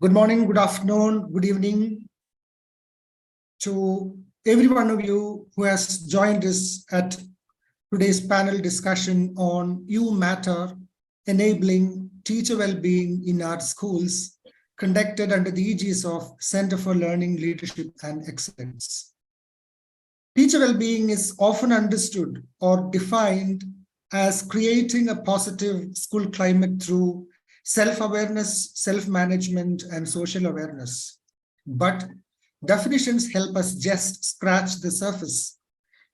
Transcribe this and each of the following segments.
Good morning, good afternoon, good evening to every one of you who has joined us at today's panel discussion on You Matter, Enabling Teacher Wellbeing in Our Schools, conducted under the aegis of Center for Learning, Leadership and Excellence. Teacher well-being is often understood or defined as creating a positive school climate through self-awareness, self-management, and social awareness. But definitions help us just scratch the surface.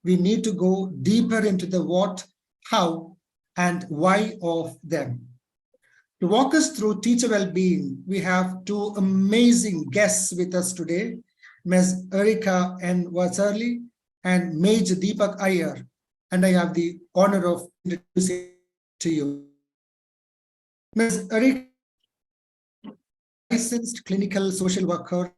We need to go deeper into the what, how, and why of them. To walk us through teacher well-being, we have two amazing guests with us today, Ms. Erica Wortherly and Major Deepak Iyer, and I have the honor of introducing to you. Ms. Erica, licensed clinical social worker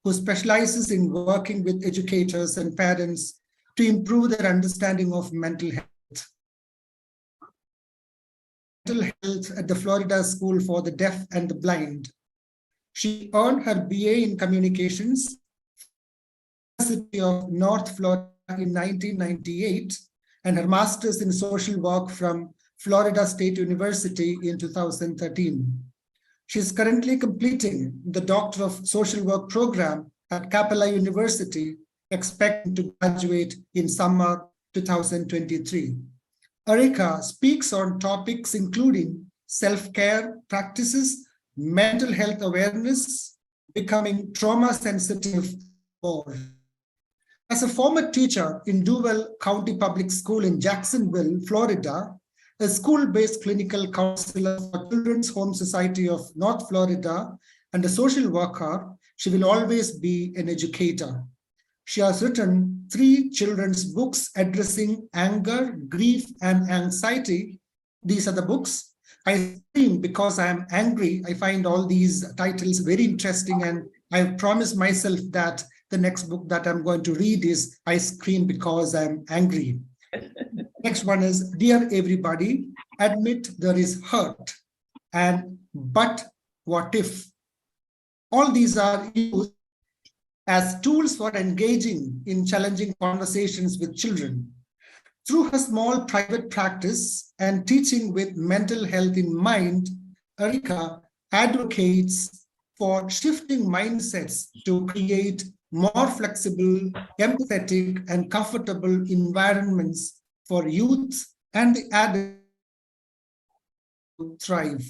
who specializes in working with educators and parents to improve their understanding of mental health. Mental health at the Florida School for the Deaf and the Blind. She earned her BA in Communications at the University of North Florida in 1998 and her Master's in Social Work from Florida State University in 2013. She is currently completing the Doctor of Social Work program at Capella University, expecting to graduate in summer 2023. Erica speaks on topics including self-care practices, mental health awareness, becoming trauma sensitive, more. As a former teacher in Duval County Public School in Jacksonville, Florida, a school-based clinical counselor for Children's Home Society of North Florida, and a social worker, she will always be an educator. She has written 3 children's books addressing anger, grief, and anxiety. These are the books. I scream because I am angry. I find all these titles very interesting, and I have promised myself that the next book that I'm going to read is I Scream Because I'm Angry. Next one is Dear Everybody, Admit There Is Hurt, and But What If? All these are used as tools for engaging in challenging conversations with children. Through her small private practice and teaching with mental health in mind, Erica advocates for shifting mindsets to create more flexible, empathetic, and comfortable environments for youth and the adults to thrive.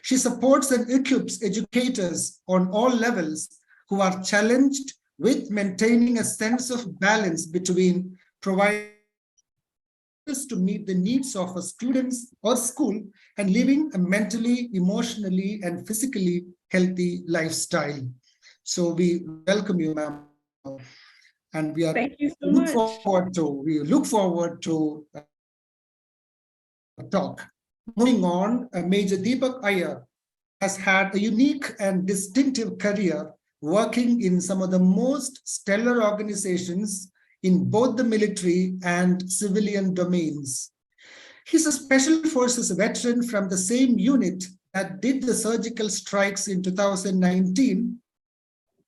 She supports and equips educators on all levels who are challenged with maintaining a sense of balance between providing to meet the needs of a students or school and living a mentally, emotionally, and physically healthy lifestyle. So we welcome you, ma'am, and we are Thank you so much. We look forward to talk. Moving on, Major Deepak Iyer has had a unique and distinctive career working in some of the most stellar organizations in both the military and civilian domains. He's a Special Forces veteran from the same unit that did the surgical strikes in 2019,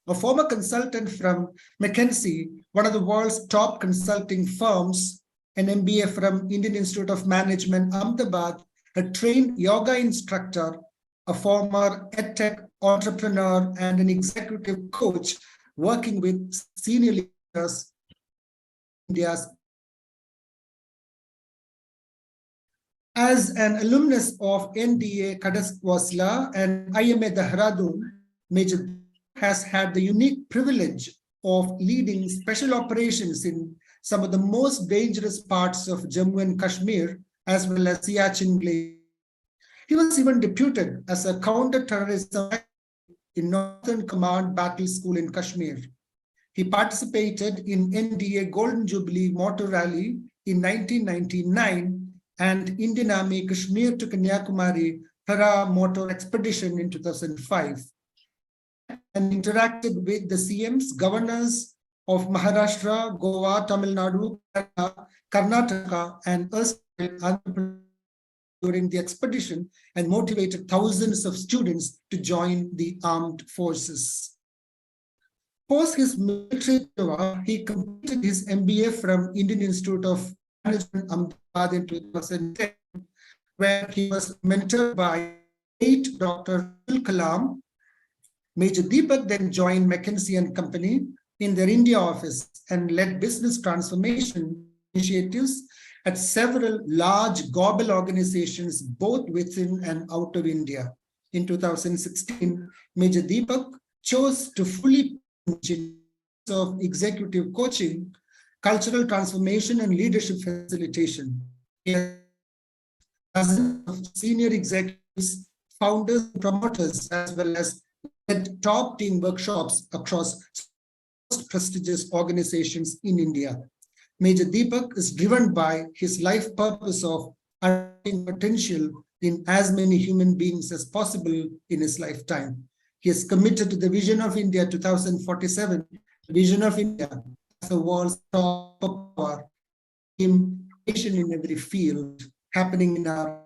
a former consultant from McKinsey, one of the world's top consulting firms, an MBA from Indian Institute of Management, Ahmedabad, a trained yoga instructor, a former edtech entrepreneur, and an executive coach working with senior leaders in India's. As an alumnus of NDA Kadaswasla and IMA Dehradun, Major has had the unique privilege of leading special operations in some of the most dangerous parts of Jammu and Kashmir, as well as Siachen Glacier. He was even deputed as a counter-terrorism in Northern Command Battle School in Kashmir. He participated in NDA Golden Jubilee Motor Rally in 1999 and Indian Army Kashmir to Kanyakumari Para Motor Expedition in 2005. And interacted with the CMs, governors of Maharashtra, Goa, Tamil Nadu, Karnataka, and Andhra Pradesh during the expedition and motivated thousands of students to join the armed forces. Post his military tour, he completed his MBA from Indian Institute of Management, Ahmedabad in 2010, where he was mentored by late Dr. Abdul Kalam. Major Deepak then joined McKinsey and Company in their India office and led business transformation initiatives at several large global organizations, both within and out of India. In 2016, Major Deepak chose to fully of executive coaching, cultural transformation, and leadership facilitation. As senior executives, founders, and promoters, as well as led top team workshops across prestigious organizations in India. Major Deepak is driven by his life purpose of unlocking potential in as many human beings as possible in his lifetime. He is committed to the vision of India 2047, vision of India as the world's top power, innovation in every field happening in our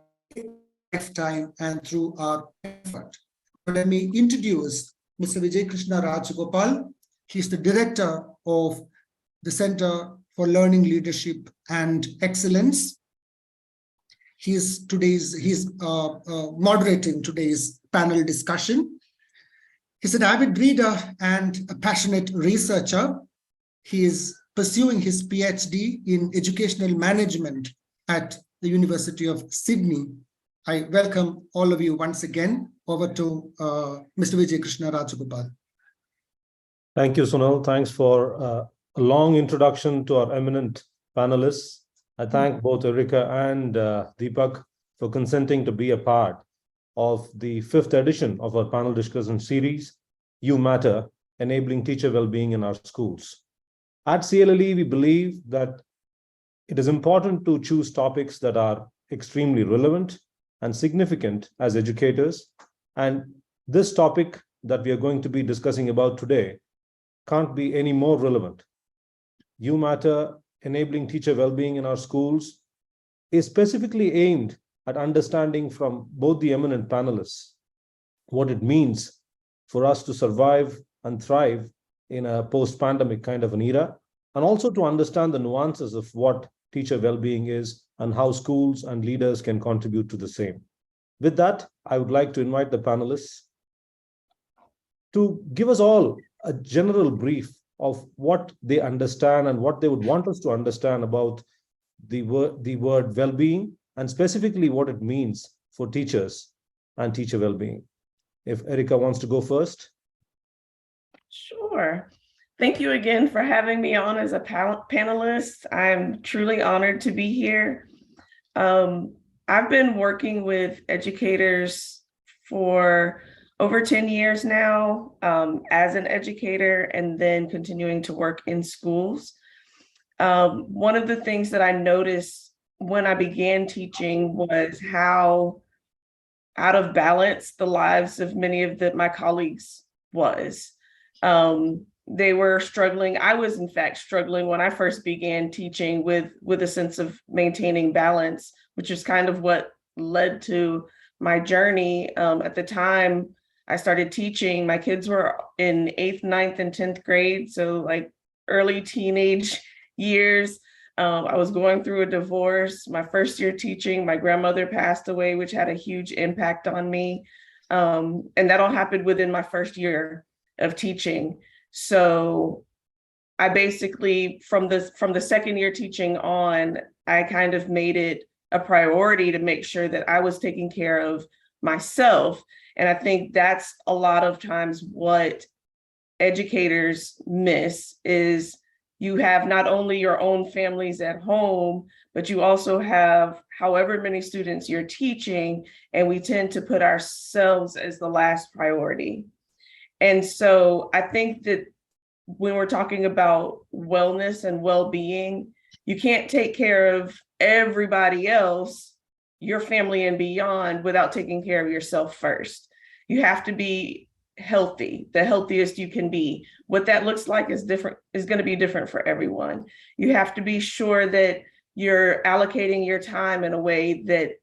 lifetime and through our effort. Let me introduce Mr. Vijay Krishna Rajagopal. He's the director of the Center for Learning, Leadership, and Excellence. He's moderating today's panel discussion. He's an avid reader and a passionate researcher. He is pursuing his PhD in educational management at the University of Sydney. I welcome all of you once again. Over to Mr. Vijay Krishna Rajagopal. Thank you, Sunil. Thanks for a long introduction to our eminent panelists. I thank both Erica and Deepak for consenting to be a part of the 5th edition of our panel discussion series, You Matter, Enabling Teacher Wellbeing in Our Schools. At CLLE, we believe that it is important to choose topics that are extremely relevant and significant as educators. And this topic that we are going to be discussing about today can't be any more relevant. You Matter, Enabling Teacher Wellbeing in Our Schools is specifically aimed at understanding from both the eminent panelists what it means for us to survive and thrive in a post-pandemic kind of an era, and also to understand the nuances of what teacher well-being is and how schools and leaders can contribute to the same. With that, I would like to invite the panelists to give us all a general brief of what they understand and what they would want us to understand about the word well-being, and specifically what it means for teachers and teacher well-being. If Erica wants to go first. Sure. Thank you again for having me on as a panelist. I'm truly honored to be here. I've been working with educators for over 10 years now as an educator, and then continuing to work in schools. One of the things that I noticed when I began teaching was how out of balance the lives of many of my colleagues was. They were struggling. I was, in fact, struggling when I first began teaching with a sense of maintaining balance, which is kind of what led to my journey. At the time I started teaching, my kids were in 8th, 9th, and 10th grade, so like early teenage years. I was going through a divorce. My first year teaching, my grandmother passed away, which had a huge impact on me. And that all happened within my first year of teaching. So I basically, from the second year teaching on, I kind of made it a priority to make sure that I was taking care of myself. And I think that's a lot of times what educators miss is you have not only your own families at home, but you also have however many students you're teaching, and we tend to put ourselves as the last priority. And so I think that when we're talking about wellness and well-being, you can't take care of everybody else, your family and beyond, without taking care of yourself first. You have to be healthy, the healthiest you can be. What that looks like is going to be different for everyone. You have to be sure that you're allocating your time in a way that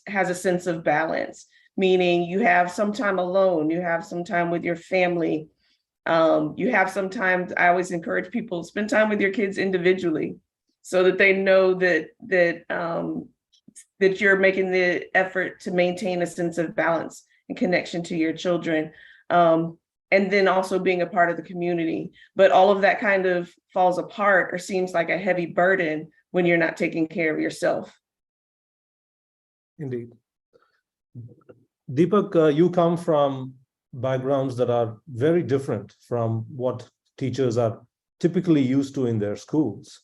has a sense of balance, meaning you have some time alone, you have some time with your family, you have some time. I always encourage people to spend time with your kids individually so that they know that you're making the effort to maintain a sense of balance and connection to your children. And then also being a part of the community. But all of that kind of falls apart or seems like a heavy burden when you're not taking care of yourself. Indeed. Deepak, you come from backgrounds that are very different from what teachers are typically used to in their schools.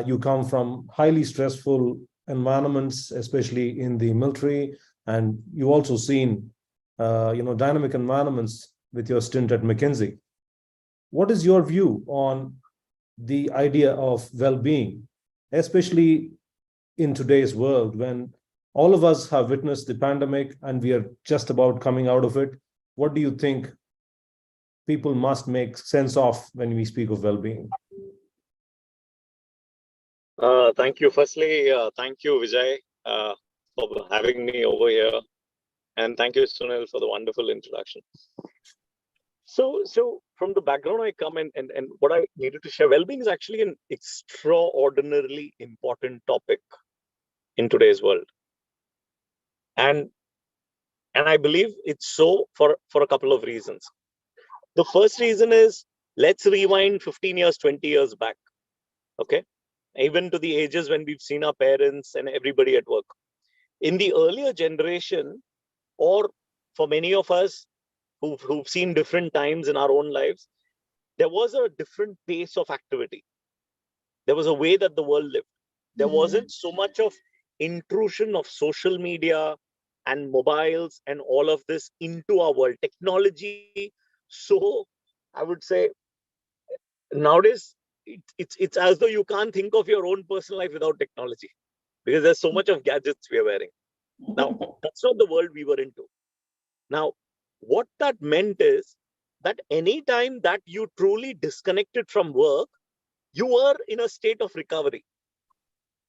You come from highly stressful environments, especially in the military, and you also seen dynamic environments with your stint at McKinsey. What is your view on the idea of well-being, especially in today's world when all of us have witnessed the pandemic and we are just about coming out of it? What do you think people must make sense of when we speak of well-being? Thank you. Firstly, thank you, Vijay, for having me over here. And thank you, Sunil, for the wonderful introduction. So from the background I come in, and what I needed to share, well-being is actually an extraordinarily important topic in today's world. And I believe it's so for a couple of reasons. The first reason is, let's rewind 15 years, 20 years back. Okay. Even to the ages when we've seen our parents and everybody at work. In the earlier generation, or for many of us who've seen different times in our own lives, there was a different pace of activity. There was a way that the world lived. There wasn't so much of intrusion of social media and mobiles and all of this into our world. Technology, so I would say nowadays, it's as though you can't think of your own personal life without technology, because there's so much of gadgets we are wearing. Now, that's not the world we were into. Now, what that meant is that anytime that you truly disconnected from work, you were in a state of recovery.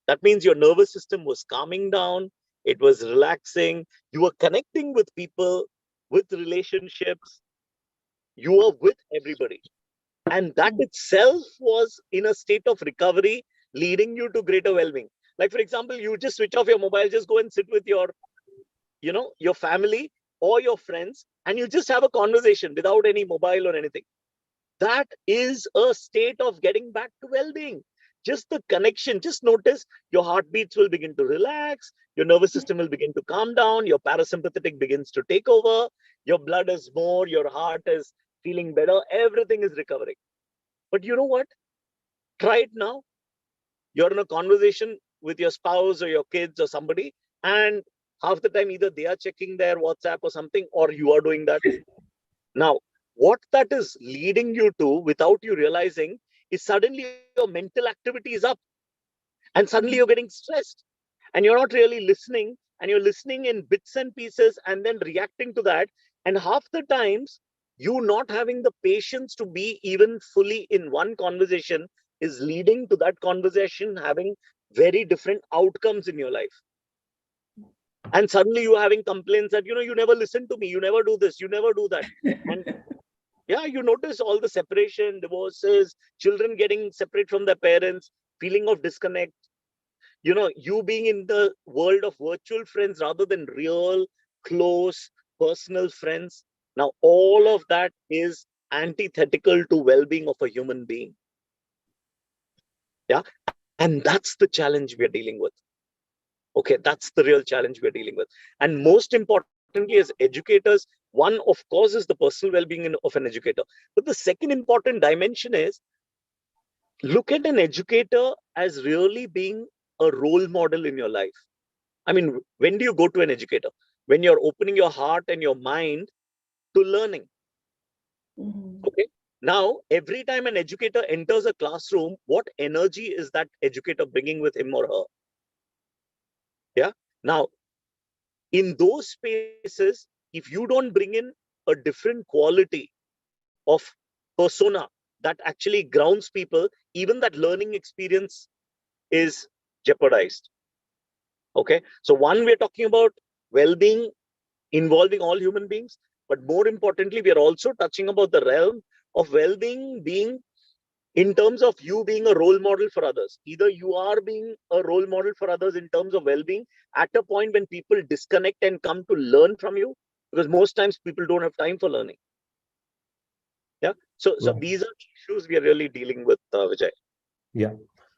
That means your nervous system was calming down, it was relaxing, you were connecting with people, with relationships, you were with everybody. And that itself was in a state of recovery, leading you to greater well-being. Like, for example, you just switch off your mobile, just go and sit with your family or your friends, and you just have a conversation without any mobile or anything. That is a state of getting back to well-being. Just the connection, just notice your heartbeats will begin to relax, your nervous system will begin to calm down, your parasympathetic begins to take over, your blood is more, your heart is feeling better, everything is recovering. But you know what? Try it now. You're in a conversation with your spouse or your kids or somebody, and half the time either they are checking their WhatsApp or something, or you are doing that. Now, what that is leading you to without you realizing is suddenly your mental activity is up, and suddenly you're getting stressed, and you're not really listening, and you're listening in bits and pieces and then reacting to that. And half the times, you not having the patience to be even fully in one conversation is leading to that conversation having very different outcomes in your life. And suddenly you're having complaints that, you never listen to me, you never do this, you never do that. And yeah, you notice all the separation, divorces, children getting separate from their parents, feeling of disconnect, you being in the world of virtual friends rather than real, close, personal friends. Now, all of that is antithetical to well-being of a human being. Yeah. And that's the challenge we are dealing with. Okay, that's the real challenge we're dealing with. And most importantly, as educators, one, of course, is the personal well-being of an educator. But the second important dimension is, look at an educator as really being a role model in your life. I mean, when do you go to an educator? When you're opening your heart and your mind to learning. Okay. Now, every time an educator enters a classroom, what energy is that educator bringing with him or her? Yeah. Now, in those spaces, if you don't bring in a different quality of persona that actually grounds people, even that learning experience is jeopardized. Okay, so one, we're talking about well-being involving all human beings, but more importantly, we are also touching about the realm of well-being being in terms of you being a role model for others. Either you are being a role model for others in terms of well-being at a point when people disconnect and come to learn from you, because most times people don't have time for learning. Yeah, so Right. these are issues we are really dealing with, Vijay. Yeah.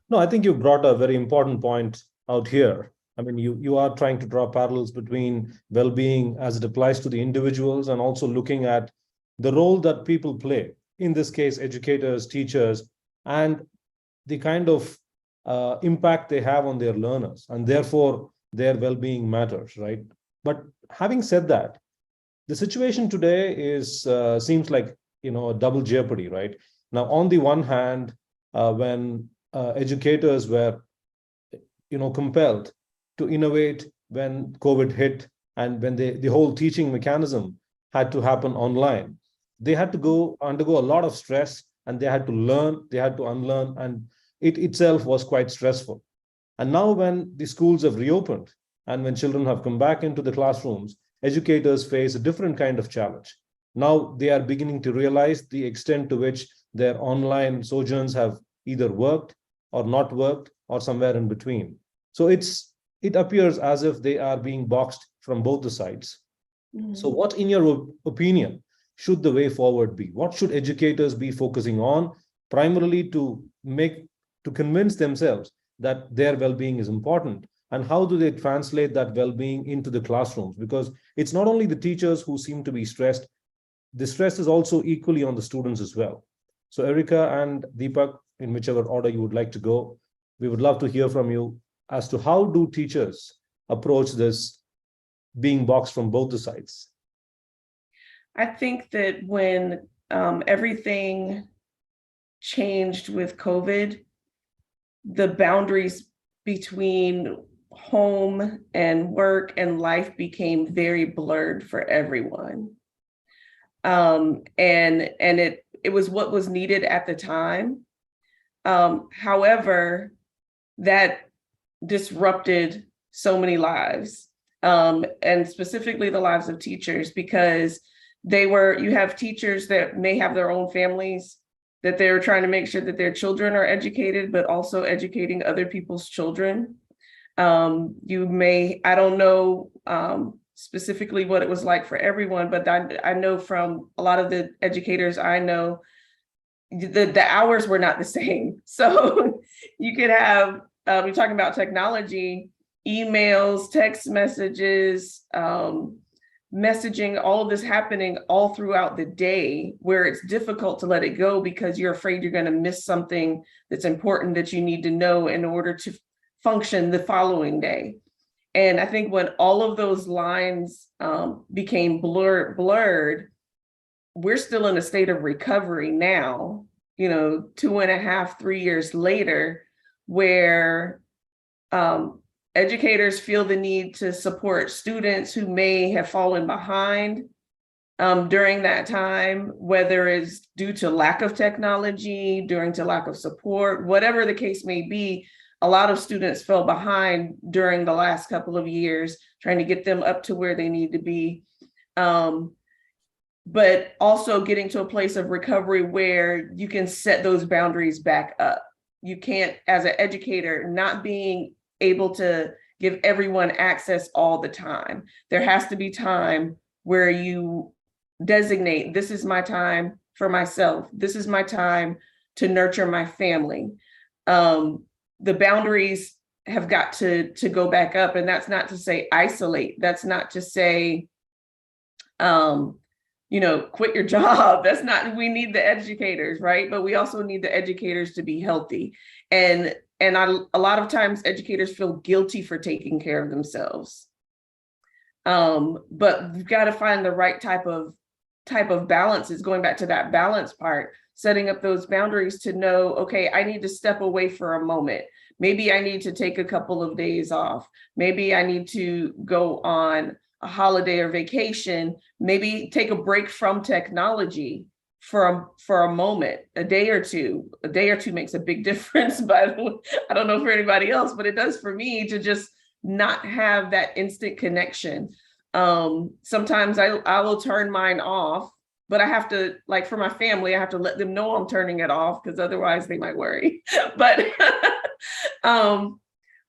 No, I think you brought a very important point out here. I mean, you are trying to draw parallels between well-being as it applies to the individuals and also looking at the role that people play, in this case, educators, teachers, and the kind of impact they have on their learners, and therefore their well-being matters, right? But having said that, the situation today is seems like, a double jeopardy, right? Now, on the one hand, when educators were compelled to innovate when COVID hit, and when the whole teaching mechanism had to happen online, they had to undergo a lot of stress, and they had to learn, they had to unlearn, and it itself was quite stressful. And now when the schools have reopened and when children have come back into the classrooms, educators face a different kind of challenge. Now they are beginning to realize the extent to which their online sojourns have either worked or not worked or somewhere in between. So it appears as if they are being boxed from both the sides. Mm-hmm. So what, in your opinion, should the way forward be? What should educators be focusing on primarily to convince themselves that their well-being is important? And how do they translate that well-being into the classrooms? Because it's not only the teachers who seem to be stressed, the stress is also equally on the students as well. So Erica and Deepak, in whichever order you would like to go, we would love to hear from you as to how do teachers approach this being boxed from both the sides? I think that when everything changed with COVID, the boundaries between home and work and life became very blurred for everyone. And it was what was needed at the time. However, that disrupted so many lives, and specifically the lives of teachers, because you have teachers that may have their own families, that they're trying to make sure that their children are educated, but also educating other people's children. I don't know specifically what it was like for everyone, but I know from a lot of the educators I know, the hours were not the same. So you could have, we're talking about technology, emails, text messages, messaging, all of this happening all throughout the day, where it's difficult to let it go because you're afraid you're going to miss something that's important that you need to know in order to function the following day. And I think when all of those lines became blurred, we're still in a state of recovery now, 2.5, 3 years later, where educators feel the need to support students who may have fallen behind during that time, whether it's due to lack of technology, due to lack of support, whatever the case may be. A lot of students fell behind during the last couple of years, trying to get them up to where they need to be. But also getting to a place of recovery where you can set those boundaries back up. You can't, as an educator, not being able to give everyone access all the time. There has to be time where you designate, this is my time for myself. This is my time to nurture my family. The boundaries have got to go back up. And that's not to say isolate. That's not to say, quit your job. That's not, we need the educators, right? But we also need the educators to be healthy. And a lot of times educators feel guilty for taking care of themselves. But we've got to find the right type of balance. Is going back to that balance part, setting up those boundaries to know, okay, I need to step away for a moment. Maybe I need to take a couple of days off. Maybe I need to go on a holiday or vacation, maybe take a break from technology for a moment, a day or two makes a big difference. But I don't know for anybody else, but it does for me, to just not have that instant connection. Sometimes I will turn mine off, but I have to, like for my family, I have to let them know I'm turning it off, because otherwise they might worry. But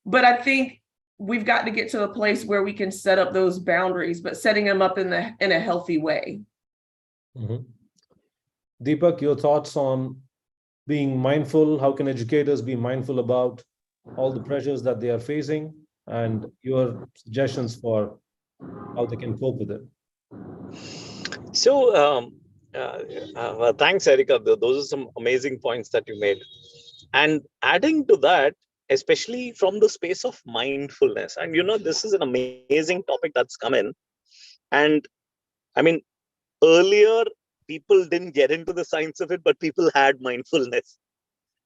but I think we've got to get to a place where we can set up those boundaries, but setting them up in a healthy way. Mhm. Deepak, your thoughts on being mindful? How can educators be mindful about all the pressures that they are facing, and your suggestions for how they can cope with it? So, thanks, Erica. Those are some amazing points that you made. And adding to that, especially from the space of mindfulness, and this is an amazing topic that's come in. And I mean, earlier people didn't get into the science of it, but people had mindfulness.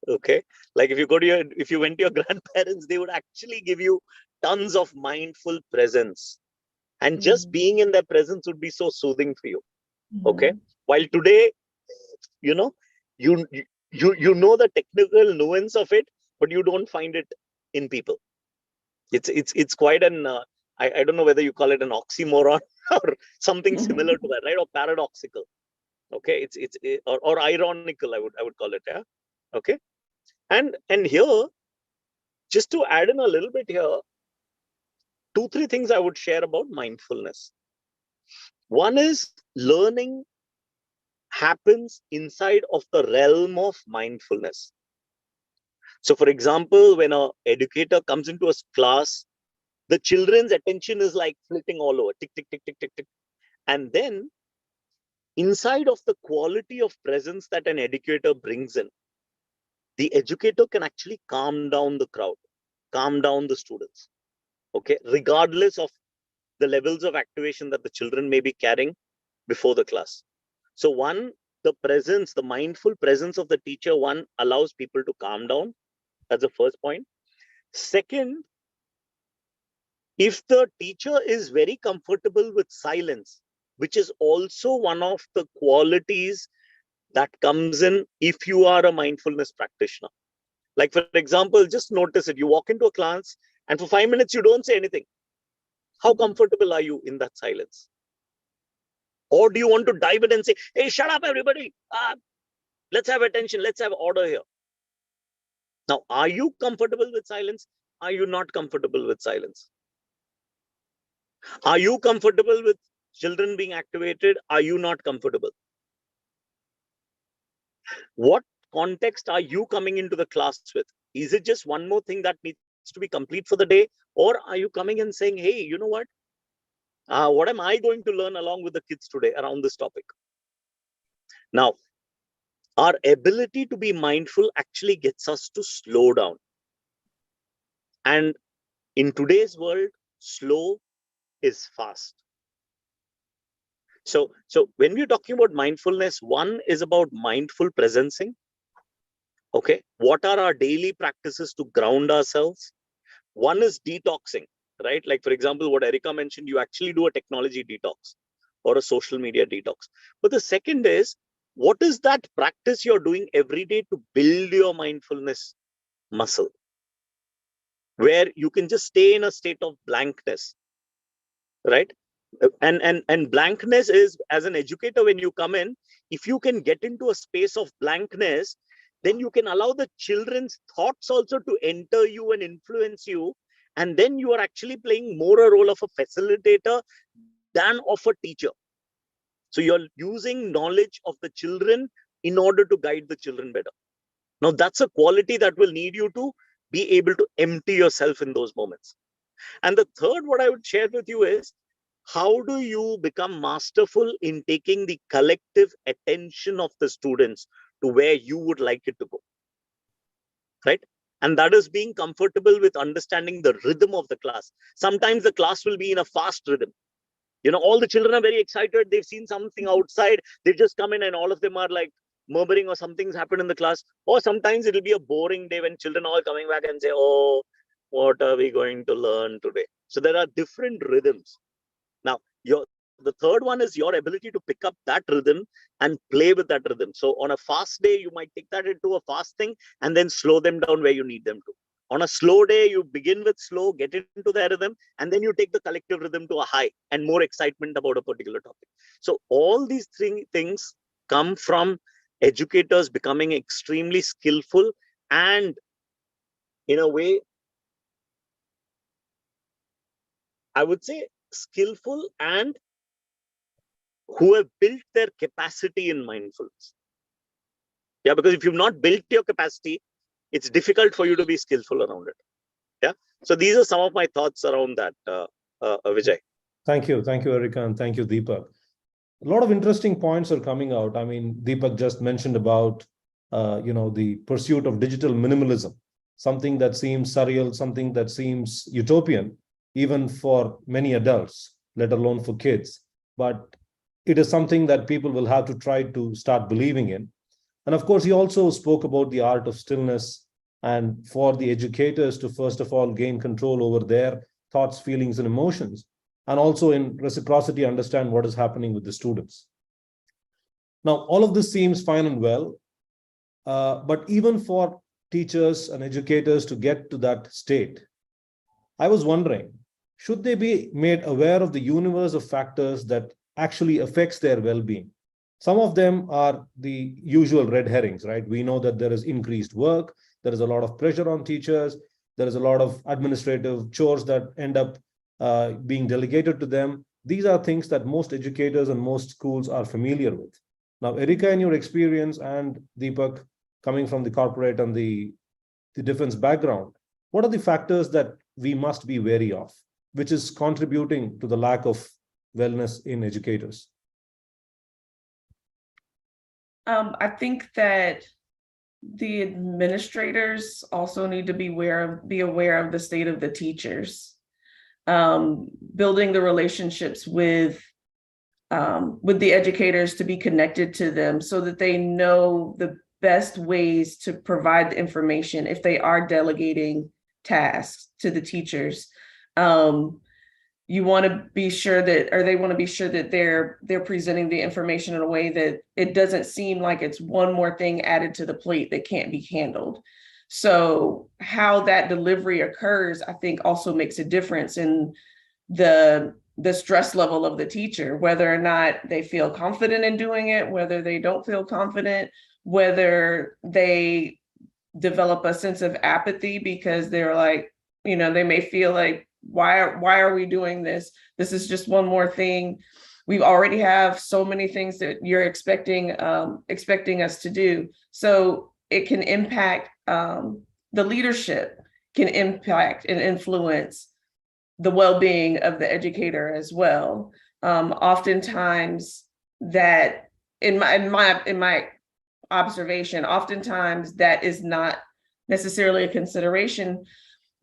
Okay, like if you went to your grandparents, they would actually give you tons of mindful presence, and just being in their presence would be so soothing for you. Okay, while today, you know you know the technical nuance of it, but you don't find it in people. It's quite an I don't know whether you call it an oxymoron or something similar to that, right? Or paradoxical. Okay, or ironical, I would call it. Yeah. Okay, and here, just to add in a little bit here, 2-3 things I would share about mindfulness. One is, learning happens inside of the realm of mindfulness. So for example, when an educator comes into a class, the children's attention is like flitting all over, tick, tick, tick, tick, tick, tick. And then inside of the quality of presence that an educator brings in, the educator can actually calm down the crowd, calm down the students, okay, regardless of the levels of activation that the children may be carrying before the class. So one, the mindful presence of the teacher, one, allows people to calm down. That's the first point. Second, if the teacher is very comfortable with silence, which is also one of the qualities that comes in if you are a mindfulness practitioner. Like for example, just notice it. You walk into a class and for 5 minutes, you don't say anything. How comfortable are you in that silence? Or do you want to dive in and say, hey, shut up, everybody. Let's have attention. Let's have order here. Now, are you comfortable with silence? Are you not comfortable with silence? Are you comfortable with children being activated? Are you not comfortable? What context are you coming into the class with? Is it just one more thing that needs to be complete for the day? Or are you coming and saying, hey, you know what? What am I going to learn along with the kids today around this topic? Now, our ability to be mindful actually gets us to slow down. And in today's world, slow is fast. So when we're talking about mindfulness, one is about mindful presencing. Okay, what are our daily practices to ground ourselves? One is detoxing, right? Like for example, what Erica mentioned, you actually do a technology detox or a social media detox. But the second is, what is that practice you're doing every day to build your mindfulness muscle, where you can just stay in a state of blankness, right? And blankness is, as an educator, when you come in, if you can get into a space of blankness, then you can allow the children's thoughts also to enter you and influence you, and then you are actually playing more a role of a facilitator than of a teacher. So you're using knowledge of the children in order to guide the children better. Now that's a quality that will need you to be able to empty yourself in those moments. And the third, what I would share with you is, how do you become masterful in taking the collective attention of the students to where you would like it to go, right? And that is being comfortable with understanding the rhythm of the class. Sometimes the class will be in a fast rhythm. All the children are very excited. They've seen something outside. They just come in and all of them are like murmuring, or something's happened in the class. Or sometimes it'll be a boring day when children are all coming back and say, oh, what are we going to learn today? So there are different rhythms. Now, The third one is your ability to pick up that rhythm and play with that rhythm. So on a fast day, you might take that into a fast thing and then slow them down where you need them to. On a slow day, you begin with slow, get into their rhythm, and then you take the collective rhythm to a high and more excitement about a particular topic. So all these three things come from educators becoming extremely skillful and, in a way, I would say skillful and who have built their capacity in mindfulness. Yeah, because if you've not built your capacity, it's difficult for you to be skillful around it. Yeah. So these are some of my thoughts around that, Vijay. Thank you, Erica, and thank you, Deepak. A lot of interesting points are coming out. I mean, Deepak just mentioned about the pursuit of digital minimalism, something that seems surreal, something that seems utopian, even for many adults, let alone for kids. But it is something that people will have to try to start believing in. And of course, he also spoke about the art of stillness, and for the educators to first of all gain control over their thoughts, feelings, and emotions, and also in reciprocity understand what is happening with the students. Now, all of this seems fine and well, but even for teachers and educators to get to that state, I was wondering, should they be made aware of the universe of factors that actually affects their well-being? Some of them are the usual red herrings, right? We know that there is increased work, there is a lot of pressure on teachers, there is a lot of administrative chores that end up being delegated to them. These are things that most educators and most schools are familiar with. Now, Erica, in your experience, and Deepak, coming from the corporate and the defense background, what are the factors that we must be wary of, which is contributing to the lack of wellness in educators? I think that the administrators also need to be aware of the state of the teachers, building the relationships with the educators to be connected to them so that they know the best ways to provide the information if they are delegating tasks to the teachers. You want to be sure that, or they want to be sure that they're presenting the information in a way that it doesn't seem like it's one more thing added to the plate that can't be handled. So how that delivery occurs, I think, also makes a difference in the stress level of the teacher, whether or not they feel confident in doing it, whether they don't feel confident, whether they develop a sense of apathy because they're like, they may feel like, why are we doing this? This is just one more thing. We already have so many things that you're expecting us to do. So it can impact the leadership, can impact and influence the well-being of the educator as well. Oftentimes that, in my observation, oftentimes that is not necessarily a consideration,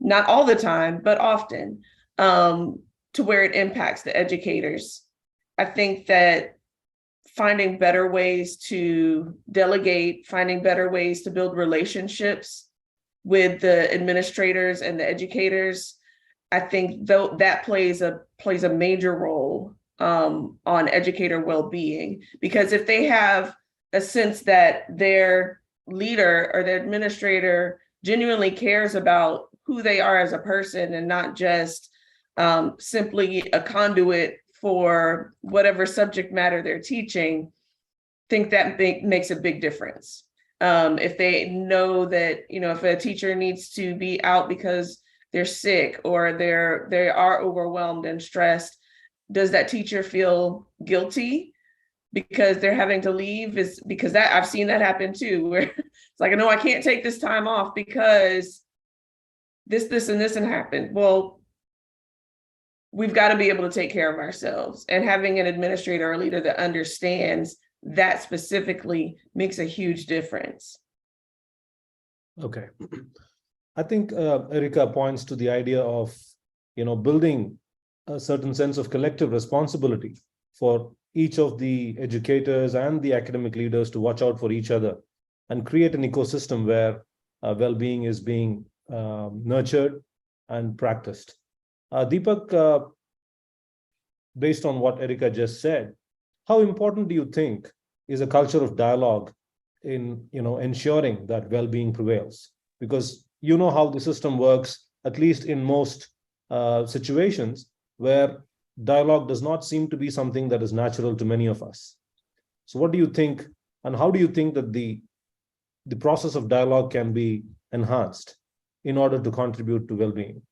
not all the time, but often, to where it impacts the educators. I think that finding better ways to delegate, finding better ways to build relationships with the administrators and the educators, I think that plays a major role on educator well-being, because if they have a sense that their leader or their administrator genuinely cares about who they are as a person and not just simply a conduit for whatever subject matter they're teaching, I think that makes a big difference. If they know that, if a teacher needs to be out because they're sick or they are overwhelmed and stressed, does that teacher feel guilty because they're having to leave? Is because that I've seen that happen too, where it's like, no, I can't take this time off because this and this happened. Well, we've got to be able to take care of ourselves, and having an administrator or leader that understands that specifically makes a huge difference. Okay. I think Erica points to the idea of, building a certain sense of collective responsibility for each of the educators and the academic leaders to watch out for each other and create an ecosystem where well-being is being nurtured and practiced. Deepak, based on what Erica just said, how important do you think is a culture of dialogue in ensuring that well-being prevails? Because you know how the system works, at least in most situations where dialogue does not seem to be something that is natural to many of us. So what do you think, and how do you think that the process of dialogue can be enhanced in order to contribute to well-being?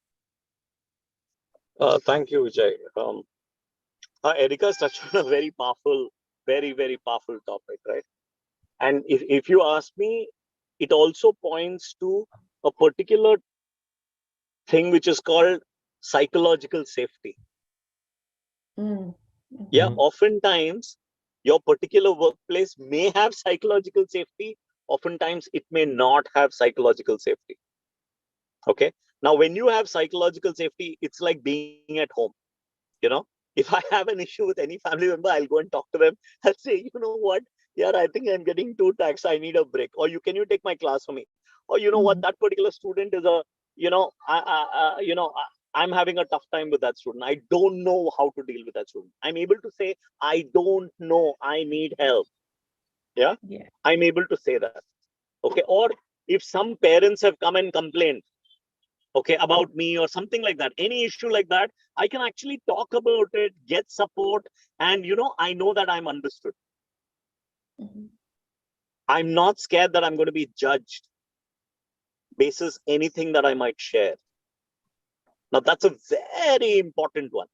Thank you, Vijay. Erica's touched on a very powerful, very, very powerful topic, right? And if you ask me, it also points to a particular thing which is called psychological safety. Yeah, oftentimes your particular workplace may have psychological safety. Oftentimes it may not have psychological safety. Okay. Now, when you have psychological safety, it's like being at home. If I have an issue with any family member, I'll go and talk to them. I'll say, you know what? Yeah, I think I'm getting too taxed. I need a break. Or can you take my class for me? Or you know what? That particular student is I'm having a tough time with that student. I don't know how to deal with that student. I'm able to say, I don't know. I need help. Yeah. I'm able to say that. Okay. Or if some parents have come and complained, okay, about me or something like that, any issue like that, I can actually talk about it, get support, and I know that I'm understood. I'm not scared that I'm going to be judged basis anything that I might share. Now, that's a very important one.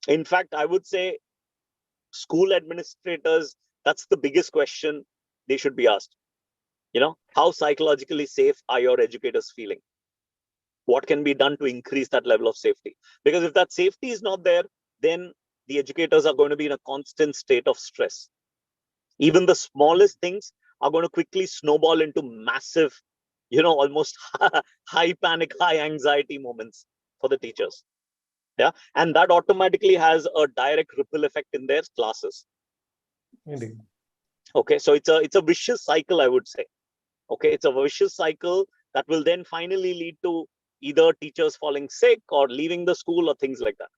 In fact, I would say school administrators, that's the biggest question they should be asked. How psychologically safe are your educators feeling? What can be done to increase that level of safety? Because if that safety is not there, then the educators are going to be in a constant state of stress. Even the smallest things are going to quickly snowball into massive, almost high panic, high anxiety moments for the teachers. Yeah. And that automatically has a direct ripple effect in their classes. Indeed. Okay. So it's a vicious cycle, I would say. Okay. It's a vicious cycle that will then finally lead to either teachers falling sick or leaving the school or things like that.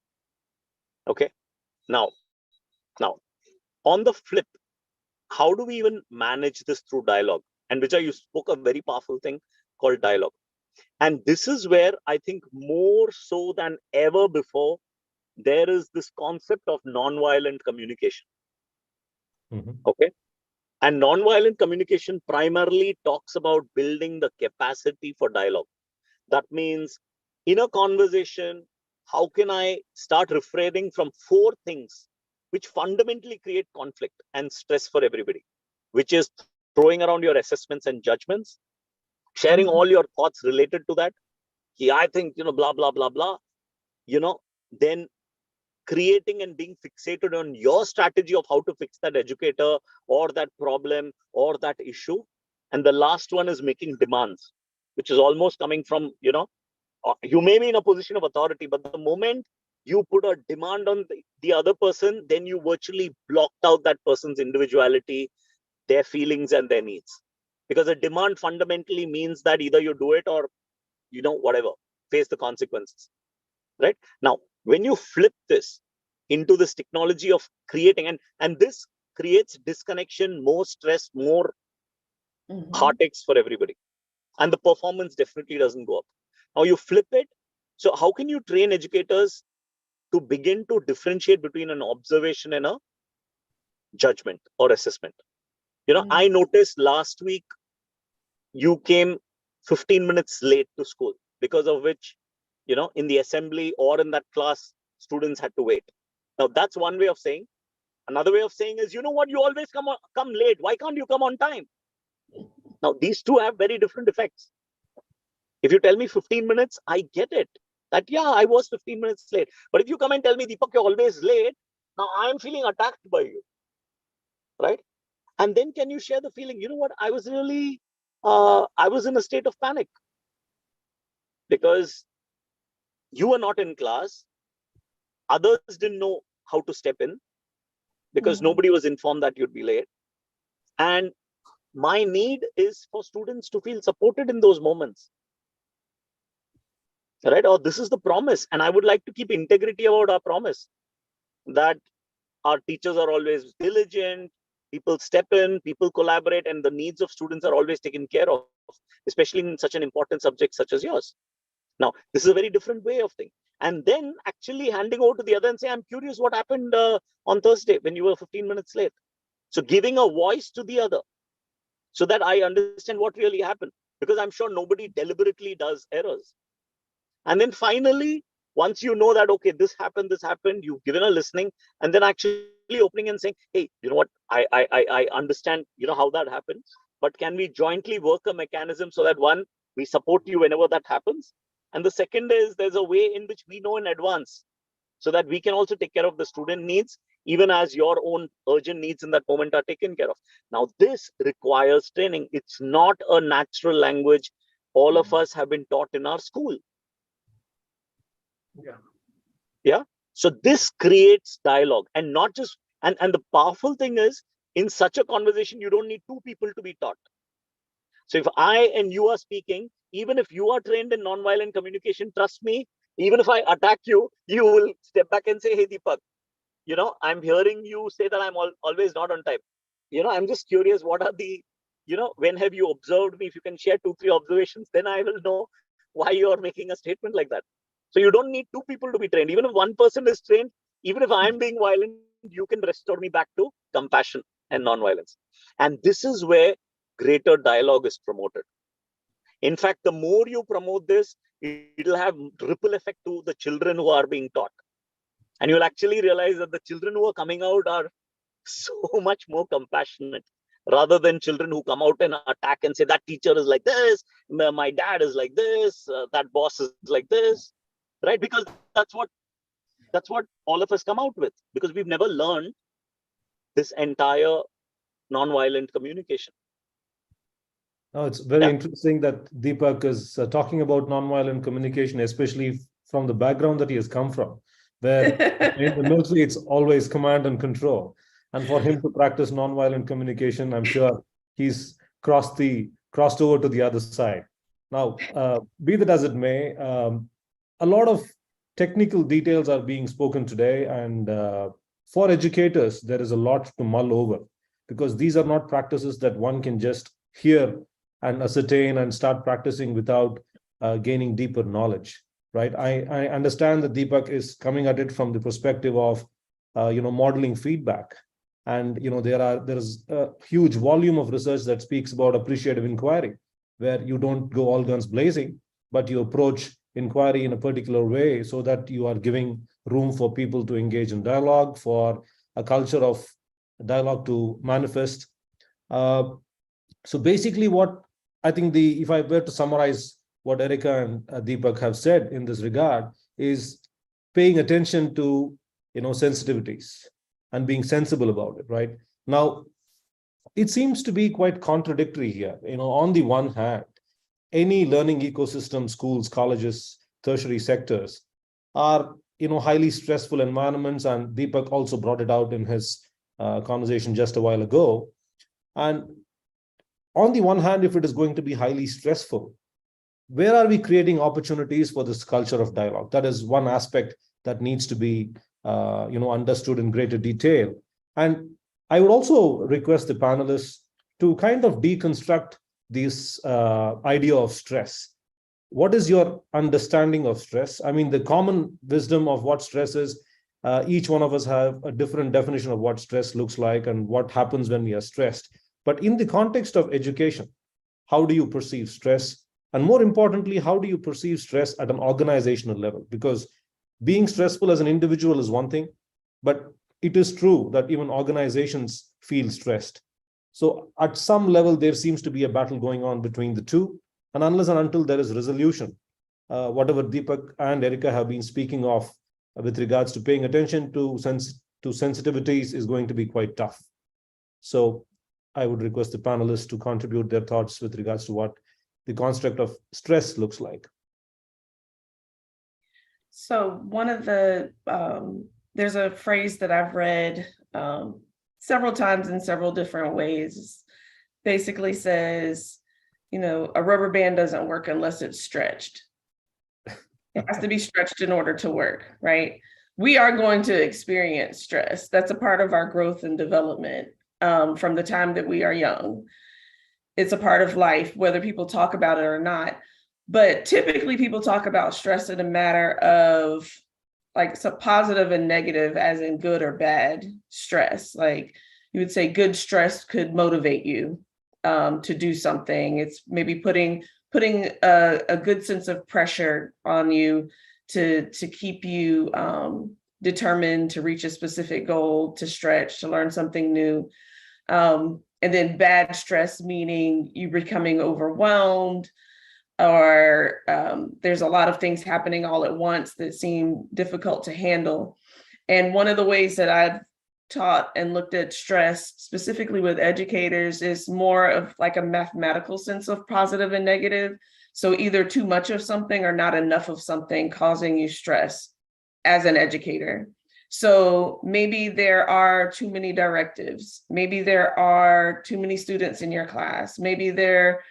Okay. Now, on the flip, how do we even manage this through dialogue? And Vijay, you spoke a very powerful thing called dialogue. And this is where I think more so than ever before, there is this concept of nonviolent communication. Okay. And nonviolent communication primarily talks about building the capacity for dialogue. That means in a conversation, how can I start refraining from 4 things which fundamentally create conflict and stress for everybody, which is throwing around your assessments and judgments, sharing all your thoughts related to that. Yeah, I think, blah, blah, blah, blah, then creating and being fixated on your strategy of how to fix that educator or that problem or that issue. And the last one is making demands, which is almost coming from, you may be in a position of authority, but the moment you put a demand on the other person, then you virtually blocked out that person's individuality, their feelings and their needs. Because a demand fundamentally means that either you do it or, whatever, face the consequences. Right? Now, when you flip this into this technology of creating, and this creates disconnection, more stress, more heartaches for everybody. And the performance definitely doesn't go up. Now you flip it. So how can you train educators to begin to differentiate between an observation and a judgment or assessment? I noticed last week you came 15 minutes late to school, because of which, in the assembly or in that class, students had to wait. Now that's one way of saying. Another way of saying is, you know what, you always come late. Why can't you come on time? Now these two have very different effects. If you tell me 15 minutes, I get it. That, yeah, I was 15 minutes late. But if you come and tell me, Deepak, you're always late, now I'm feeling attacked by you. Right? And then can you share the feeling, you know what, I was really, I was in a state of panic. Because you were not in class. Others didn't know how to step in. Because nobody was informed that you'd be late. And my need is for students to feel supported in those moments. Right? Or this is the promise. And I would like to keep integrity about our promise. that our teachers are always diligent, people step in, people collaborate, and the needs of students are always taken care of, especially in such an important subject such as yours. Now, this is a very different way of thinking. And then actually handing over to the other and say, I'm curious what happened on Thursday when you were 15 minutes late. So giving a voice to the other so that I understand what really happened, because I'm sure nobody deliberately does errors. And then finally, once you know that, okay, this happened, you've given a listening, and then actually opening and saying, hey, you know what, I understand, how that happened, but can we jointly work a mechanism so that one, we support you whenever that happens? And the second is there's a way in which we know in advance so that we can also take care of the student needs, even as your own urgent needs in that moment are taken care of. Now, this requires training. It's not a natural language all of us have been taught in our school. Yeah. So this creates dialogue, and not just, and the powerful thing is, in such a conversation, you don't need two people to be taught. So if I and you are speaking, even if you are trained in nonviolent communication, trust me, even if I attack you, you will step back and say, hey, Deepak, I'm hearing you say that I'm always not on time. I'm just curious, what are the, when have you observed me? If you can share 2-3 observations, then I will know why you are making a statement like that. So you don't need two people to be trained. Even if one person is trained, even if I'm being violent, you can restore me back to compassion and nonviolence. And this is where greater dialogue is promoted. In fact, the more you promote this, it'll have ripple effect to the children who are being taught. And you'll actually realize that the children who are coming out are so much more compassionate, rather than children who come out and attack and say, that teacher is like this, my dad is like this, that boss is like this, right? Because that's what all of us come out with, because we've never learned this entire non-violent communication. Oh, it's very interesting that Deepak is talking about nonviolent communication, especially from the background that he has come from, where in the military, it's always command and control. And for him to practice nonviolent communication, I'm sure he's crossed over to the other side. Now, be that as it may, a lot of technical details are being spoken today. And for educators, there is a lot to mull over, because these are not practices that one can just hear and ascertain and start practicing without gaining deeper knowledge, right? I understand that Deepak is coming at it from the perspective of, modeling feedback. And, there is a huge volume of research that speaks about appreciative inquiry, where you don't go all guns blazing, but you approach inquiry in a particular way so that you are giving room for people to engage in dialogue, for a culture of dialogue to manifest. So basically what I think if I were to summarize what Erica and Deepak have said in this regard, is paying attention to, sensitivities and being sensible about it, right? Now, it seems to be quite contradictory here. On the one hand, any learning ecosystem, schools, colleges, tertiary sectors are, highly stressful environments. And Deepak also brought it out in his conversation just a while ago. And on the one hand, if it is going to be highly stressful, where are we creating opportunities for this culture of dialogue? That is one aspect that needs to be, understood in greater detail. And I would also request the panelists to kind of deconstruct this idea of stress. What is your understanding of stress? I mean, the common wisdom of what stress is, each one of us have a different definition of what stress looks like and what happens when we are stressed. But in the context of education, how do you perceive stress? And more importantly, how do you perceive stress at an organizational level? Because being stressful as an individual is one thing, but it is true that even organizations feel stressed. So at some level, there seems to be a battle going on between the two. And unless and until there is resolution, whatever Deepak and Erica have been speaking of with regards to paying attention to sensitivities is going to be quite tough. So I would request the panelists to contribute their thoughts with regards to what the construct of stress looks like. So one of the, there's a phrase that I've read several times in several different ways. Basically says, a rubber band doesn't work unless it's stretched. It has to be stretched in order to work, right? we are going to experience stress. That's a part of our growth and development from the time that we are young. It's a part of life, whether people talk about it or not. But typically people talk about stress in a matter of like so positive and negative, as in good or bad stress. Like you would say good stress could motivate you to do something. It's maybe putting a good sense of pressure on you to keep you determined to reach a specific goal, to stretch, to learn something new. And then bad stress, meaning you becoming overwhelmed, or there's a lot of things happening all at once that seem difficult to handle. And one of the ways that I've taught and looked at stress specifically with educators is more of like a mathematical sense of positive and negative. So either too much of something or not enough of something causing you stress as an educator. So maybe there are too many directives. Maybe there are too many students in your class. Maybe there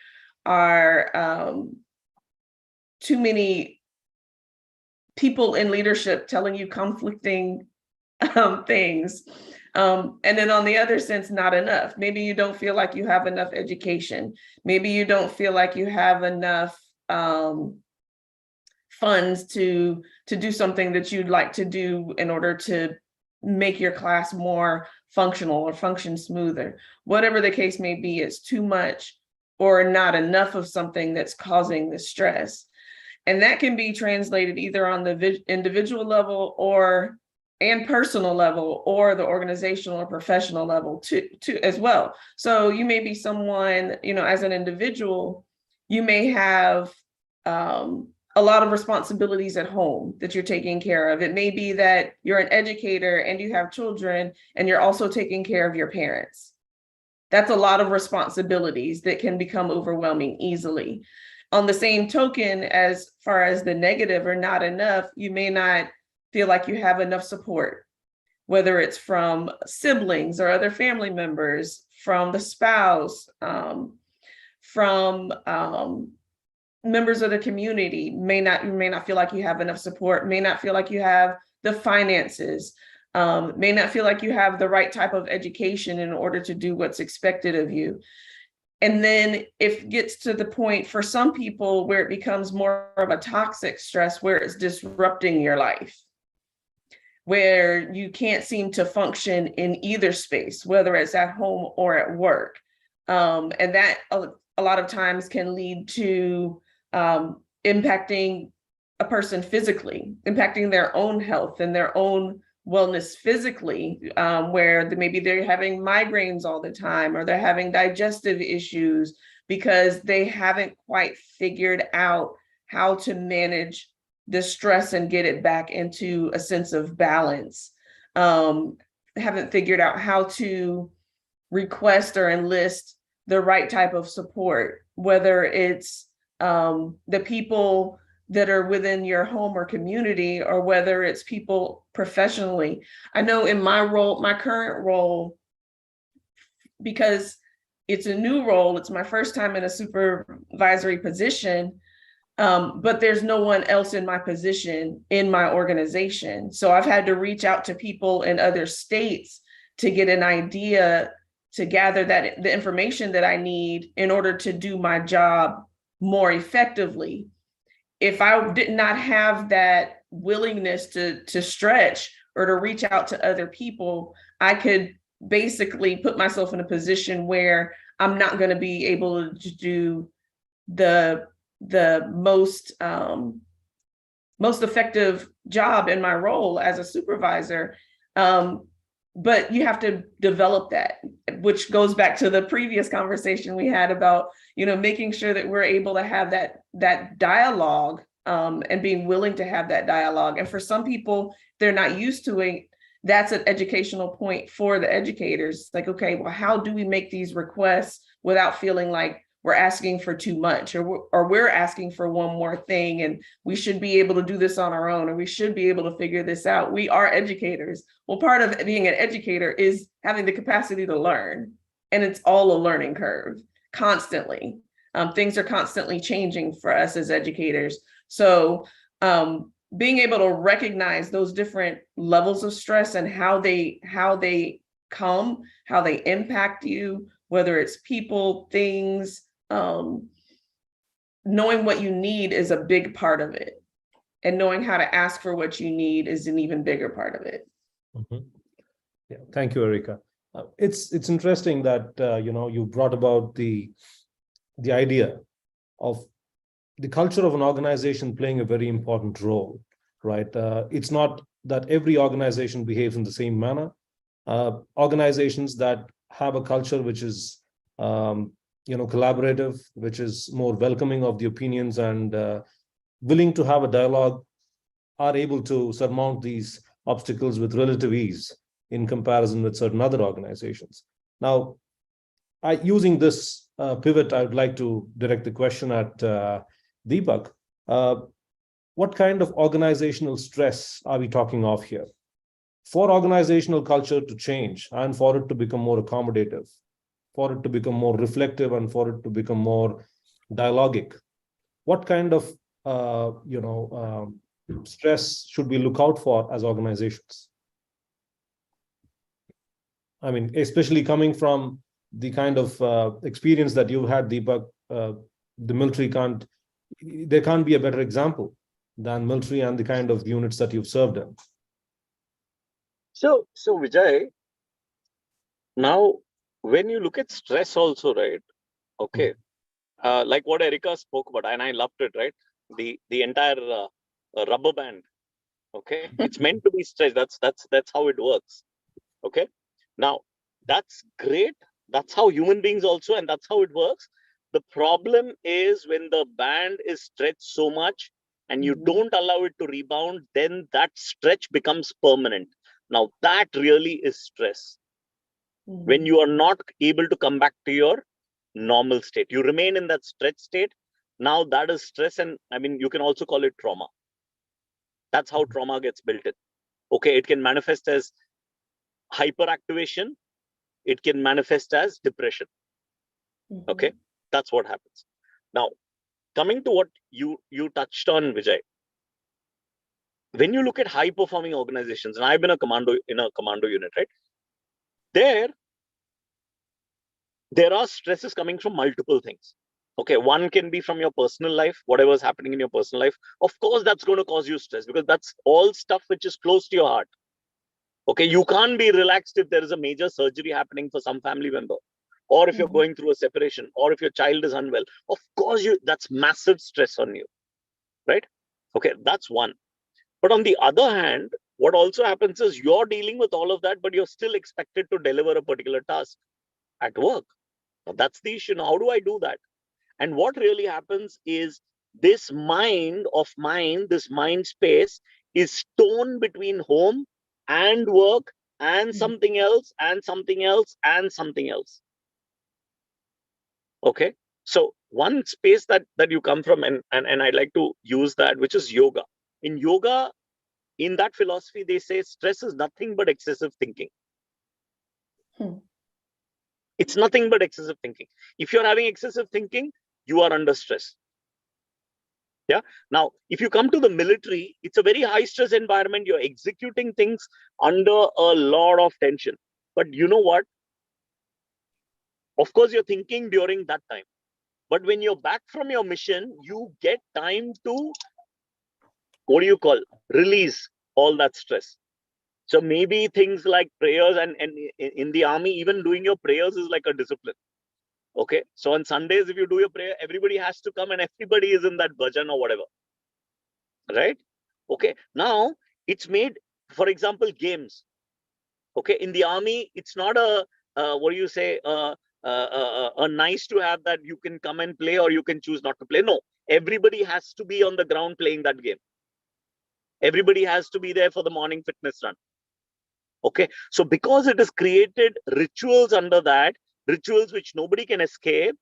are too many people in leadership telling you conflicting things. And then on the other sense, not enough. Maybe you don't feel like you have enough education. Maybe you don't feel like you have enough funds to do something that you'd like to do in order to make your class more functional or function smoother. Whatever the case may be, it's too much or not enough of something that's causing the stress. And that can be translated either on the individual level and personal level, or the organizational or professional level too as well. So you may be someone, as an individual, you may have a lot of responsibilities at home that you're taking care of. It may be that you're an educator and you have children and you're also taking care of your parents. That's a lot of responsibilities that can become overwhelming easily. On the same token, as far as the negative or not enough, you may not feel like you have enough support, whether it's from siblings or other family members, from the spouse, from members of the community. You may not feel like you have enough support, may not feel like you have the finances, may not feel like you have the right type of education in order to do what's expected of you. And then if it gets to the point for some people where it becomes more of a toxic stress, where it's disrupting your life, where you can't seem to function in either space, whether it's at home or at work. And that a lot of times can lead to impacting a person physically, impacting their own health and their own wellness physically, where maybe they're having migraines all the time, or they're having digestive issues because they haven't quite figured out how to manage the stress and get it back into a sense of balance. Haven't figured out how to request or enlist the right type of support, whether it's the people that are within your home or community, or whether it's people professionally. I know in my role, my current role, because it's a new role, it's my first time in a supervisory position, but there's no one else in my position in my organization. So I've had to reach out to people in other states to get an idea, to gather the information that I need in order to do my job more effectively. If I did not have that willingness to stretch or to reach out to other people, I could basically put myself in a position where I'm not going to be able to do the most effective job in my role as a supervisor. But you have to develop that, which goes back to the previous conversation we had about, making sure that we're able to have that dialogue and being willing to have that dialogue. And for some people, they're not used to it. That's an educational point for the educators. It's like, okay, well, how do we make these requests without feeling like we're asking for too much, or we're asking for one more thing, and we should be able to do this on our own, or we should be able to figure this out. We are educators. Well, part of being an educator is having the capacity to learn, and it's all a learning curve constantly. Things are constantly changing for us as educators. So being able to recognize those different levels of stress and how they come, how they impact you, whether it's people, things, knowing what you need is a big part of it. And knowing how to ask for what you need is an even bigger part of it. Yeah, thank you, Erica. It's interesting that you brought about the idea of the culture of an organization playing a very important role, right? It's not that every organization behaves in the same manner. Organizations that have a culture which is collaborative, which is more welcoming of the opinions and willing to have a dialogue, are able to surmount these obstacles with relative ease in comparison with certain other organizations. Now, using this pivot, I would like to direct the question at Deepak. What kind of organizational stress are we talking of here? For organizational culture to change and for it to become more accommodative, for it to become more reflective, and for it to become more dialogic, what kind of stress should we look out for as organizations? I mean, especially coming from the kind of experience that you've had, Deepak, the military there can't be a better example than military and the kind of units that you've served in. So Vijay, now when you look at stress also, right? Okay, like what Erica spoke about, and I loved it, right? The entire rubber band. Okay, it's meant to be stretched. That's how it works. Okay, now that's great. That's how human beings also, and that's how it works. The problem is when the band is stretched so much and you don't allow it to rebound, then that stretch becomes permanent. Now that really is stress. When you are not able to come back to your normal state, you remain in that stretch state. Now that is stress, and I mean, you can also call it trauma. That's how trauma gets built in. Okay, it can manifest as hyperactivation. It can manifest as depression. Okay, that's what happens. Now, coming to what you touched on, Vijay, when you look at high performing organizations, and I've been in a commando unit, right? There are stresses coming from multiple things. Okay, one can be from your personal life, whatever's happening in your personal life. Of course, that's going to cause you stress because that's all stuff which is close to your heart. Okay, you can't be relaxed if there is a major surgery happening for some family member, or if you're going through a separation, or if your child is unwell. Of course, that's massive stress on you, right? Okay, that's one. But on the other hand, what also happens is you're dealing with all of that, but you're still expected to deliver a particular task at work. Now, that's the issue. Now, how do I do that? And what really happens is this mind of mine, this mind space is torn between home and work and something else and something else and something else. Okay. So one space that you come from, and I'd like to use that, which is yoga. In yoga, in that philosophy, they say stress is nothing but excessive thinking. It's nothing but excessive thinking. If you're having excessive thinking, you are under stress. Yeah. Now, if you come to the military, it's a very high stress environment. You're executing things under a lot of tension. But you know what? Of course, you're thinking during that time. But when you're back from your mission, you get time to, what do you call, release all that stress. So maybe things like prayers, and in the army, even doing your prayers is like a discipline. Okay. So on Sundays, if you do your prayer, everybody has to come and everybody is in that bhajan or whatever. Right? Okay. Now it's made, for example, games. Okay. In the army, it's not a, what do you say, a nice to have that you can come and play or you can choose not to play. No, everybody has to be on the ground playing that game. Everybody has to be there for the morning fitness run. Okay. So because it has created rituals under that, rituals which nobody can escape,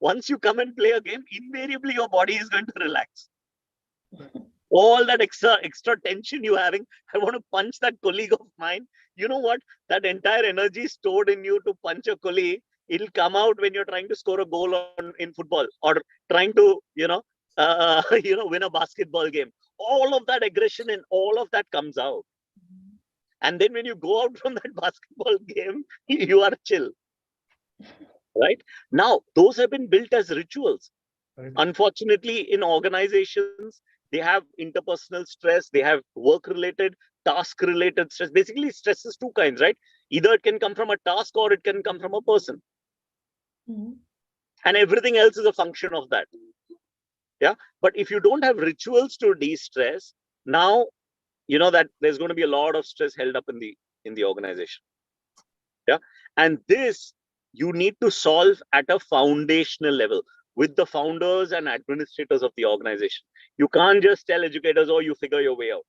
once you come and play a game, invariably your body is going to relax. All that extra tension you're having, I want to punch that colleague of mine. You know what? That entire energy stored in you to punch a colleague, it'll come out when you're trying to score a goal in football or trying to, win a basketball game. all of that aggression and all of that comes out. And then when you go out from that basketball game, you are chill. Right? Now, those have been built as rituals. Right. Unfortunately, in organizations, they have interpersonal stress, they have work-related, task-related stress. Basically, stress is two kinds, right? Either it can come from a task or it can come from a person. Mm-hmm. And everything else is a function of that. Yeah. But if you don't have rituals to de-stress, now you know that there's going to be a lot of stress held up in the organization. Yeah. And this you need to solve at a foundational level with the founders and administrators of the organization. You can't just tell educators, oh, you figure your way out.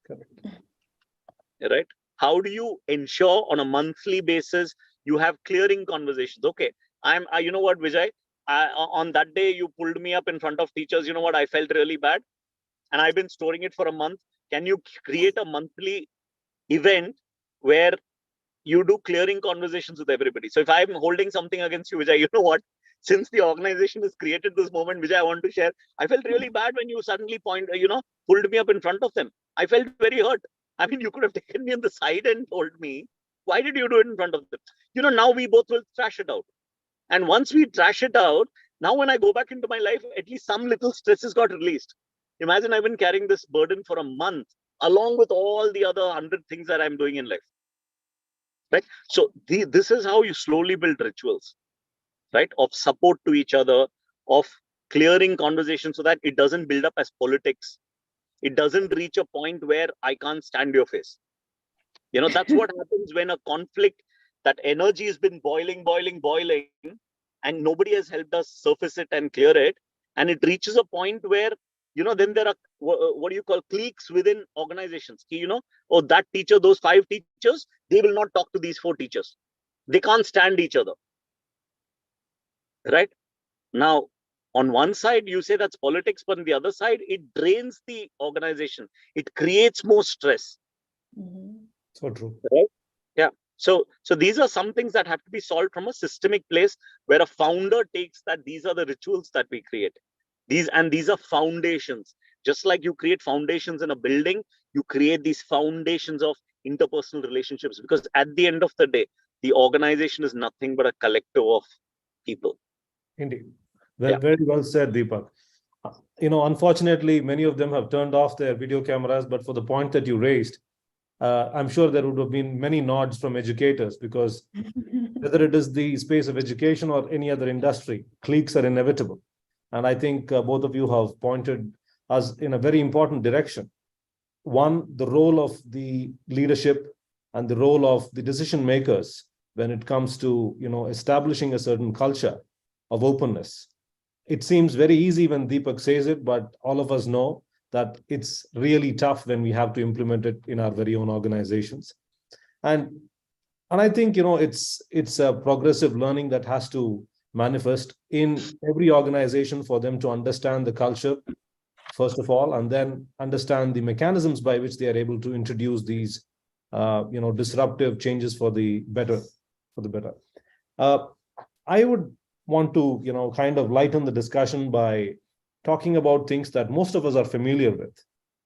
Correct. Right? How do you ensure on a monthly basis you have clearing conversations? Okay, you know what, Vijay, on that day you pulled me up in front of teachers. You know what, I felt really bad and I've been storing it for a month. Can you create a monthly event where you do clearing conversations with everybody? So if I'm holding something against you, Vijay, you know what? Since the organization has created this moment, Vijay, I want to share. I felt really bad when you suddenly pulled me up in front of them. I felt very hurt. I mean, you could have taken me on the side and told me, why did you do it in front of them? Now we both will trash it out. And once we trash it out, now when I go back into my life, at least some little stresses got released. Imagine I've been carrying this burden for a month, along with all the other 100 things that I'm doing in life. Right? So this is how you slowly build rituals, right? Of support to each other, of clearing conversation so that it doesn't build up as politics. It doesn't reach a point where I can't stand your face. That's what happens when a conflict, that energy has been boiling, and nobody has helped us surface it and clear it. And it reaches a point where, then there are what do you call cliques within organizations. Oh, that teacher, those 5 teachers, they will not talk to these 4 teachers. They can't stand each other. Right? Now, on one side, you say that's politics, but on the other side, it drains the organization. It creates more stress. Mm-hmm. So true. Right? Yeah. So these are some things that have to be solved from a systemic place where a founder takes that these are the rituals that we create. These are foundations. Just like you create foundations in a building, you create these foundations of interpersonal relationships, because at the end of the day, the organization is nothing but a collective of people. Indeed. Very well said, Deepak. Unfortunately, many of them have turned off their video cameras, but for the point that you raised, I'm sure there would have been many nods from educators, because whether it is the space of education or any other industry, cliques are inevitable. And I think both of you have pointed us in a very important direction. One, the role of the leadership and the role of the decision makers when it comes to establishing a certain culture of openness. It seems very easy when Deepak says it, but all of us know that it's really tough when we have to implement it in our very own organizations. And I think it's a progressive learning that has to manifest in every organization for them to understand the culture, first of all, and then understand the mechanisms by which they are able to introduce these disruptive changes for the better. I would want to kind of lighten the discussion by talking about things that most of us are familiar with.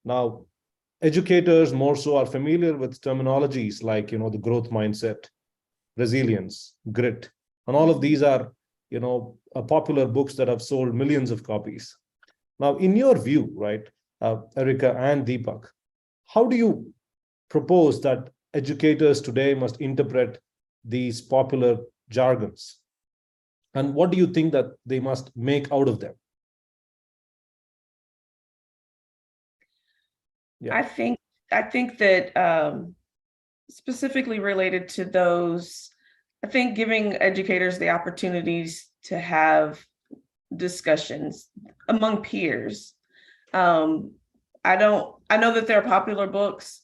Now, educators more so are familiar with terminologies like the growth mindset, resilience, grit, and all of these are popular books that have sold millions of copies. Now, in your view, right, Erica and Deepak, how do you propose that educators today must interpret these popular jargons? And what do you think that they must make out of them? Yeah. I think that specifically related to those, I think giving educators the opportunities to have discussions among peers. I know that they're popular books.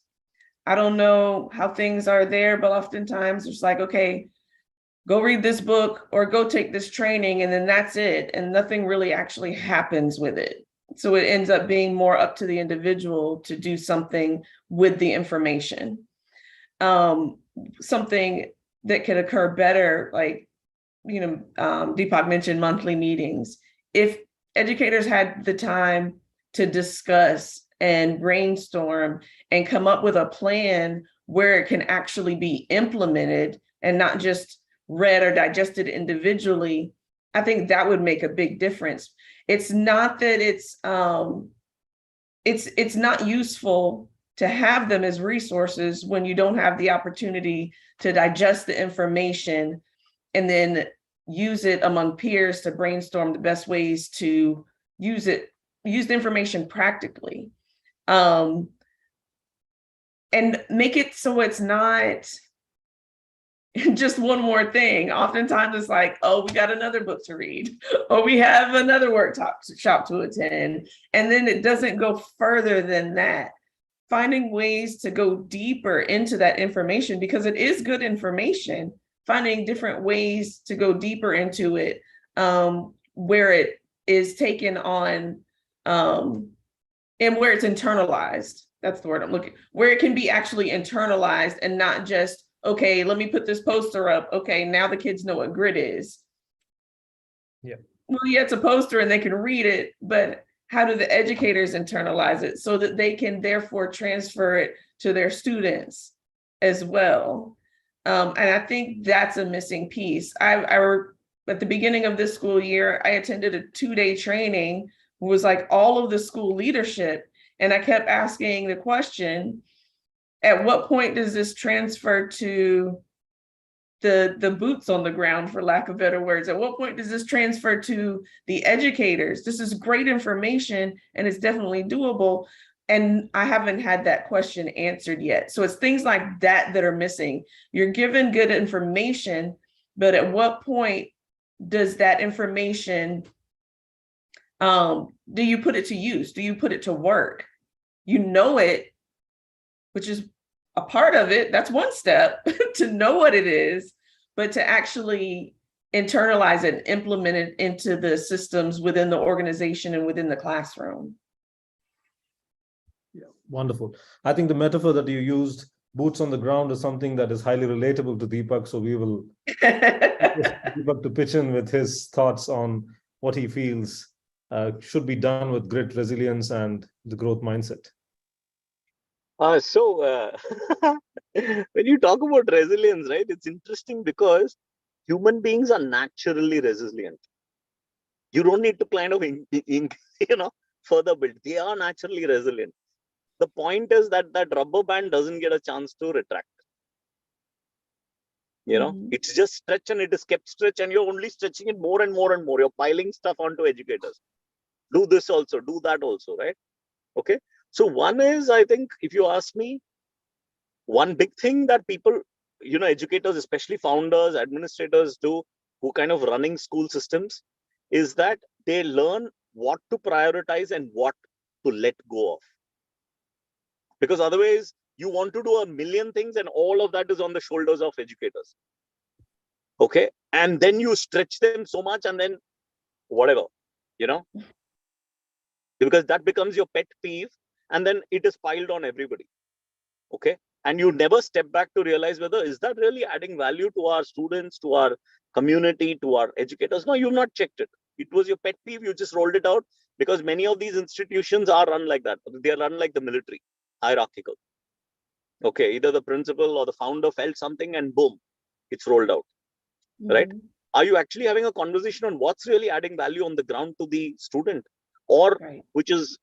I don't know how things are there, but oftentimes it's like, okay, go read this book or go take this training, and then that's it. And nothing really actually happens with it. So it ends up being more up to the individual to do something with the information. Something that could occur better, like, Deepak mentioned monthly meetings. If educators had the time to discuss and brainstorm and come up with a plan where it can actually be implemented and not just read or digested individually, I think that would make a big difference. It's not that it's not useful to have them as resources when you don't have the opportunity to digest the information and then use it among peers to brainstorm the best ways to use the information practically. And make it so it's not just one more thing. Oftentimes it's like, oh, we got another book to read, or we have another workshop to attend. And then it doesn't go further than that. Finding ways to go deeper into that information, because it is good information, finding different ways to go deeper into it, where it is taken on, and where it's internalized. That's the word I'm looking, where it can be actually internalized and not just, okay, let me put this poster up. Okay, now the kids know what grit is. Yeah. Well, yeah, it's a poster and they can read it, but how do the educators internalize it so that they can therefore transfer it to their students as well? And I think that's a missing piece. At the beginning of this school year, I attended a 2-day training, was like all of the school leadership. And I kept asking the question, at what point does this transfer to the boots on the ground, for lack of better words? At what point does this transfer to the educators? This is great information and it's definitely doable. And I haven't had that question answered yet. So it's things like that that are missing. You're given good information, but at what point does that information, do you put it to use? Do you put it to work? You know it, which is a part of it. That's one step to know what it is, but to actually internalize it and implement it into the systems within the organization and within the classroom. Yeah, wonderful. I think the metaphor that you used, boots on the ground, is something that is highly relatable to Deepak. So we will Deepak to pitch in with his thoughts on what he feels should be done with grit, resilience, and the growth mindset. So when you talk about resilience, right, it's interesting because human beings are naturally resilient. You don't need to kind of, further build. They are naturally resilient. The point is that that rubber band doesn't get a chance to retract. It's just stretch and it is kept stretch, and you're only stretching it more and more and more. You're piling stuff onto educators. Do this also, do that also, right? Okay. So one is, I think, if you ask me, one big thing that people, educators, especially founders, administrators do, who kind of running school systems, is that they learn what to prioritize and what to let go of. Because otherwise, you want to do a million things and all of that is on the shoulders of educators. Okay. And then you stretch them so much and then whatever, because that becomes your pet peeve and then it is piled on everybody. Okay. And you never step back to realize whether is that really adding value to our students, to our community, to our educators. No, you've not checked it. It was your pet peeve. You just rolled it out because many of these institutions are run like that. They are run like the military, hierarchical. Okay. Either the principal or the founder felt something and boom, it's rolled out. Right. Are you actually having a conversation on what's really adding value on the ground to the student, or which is,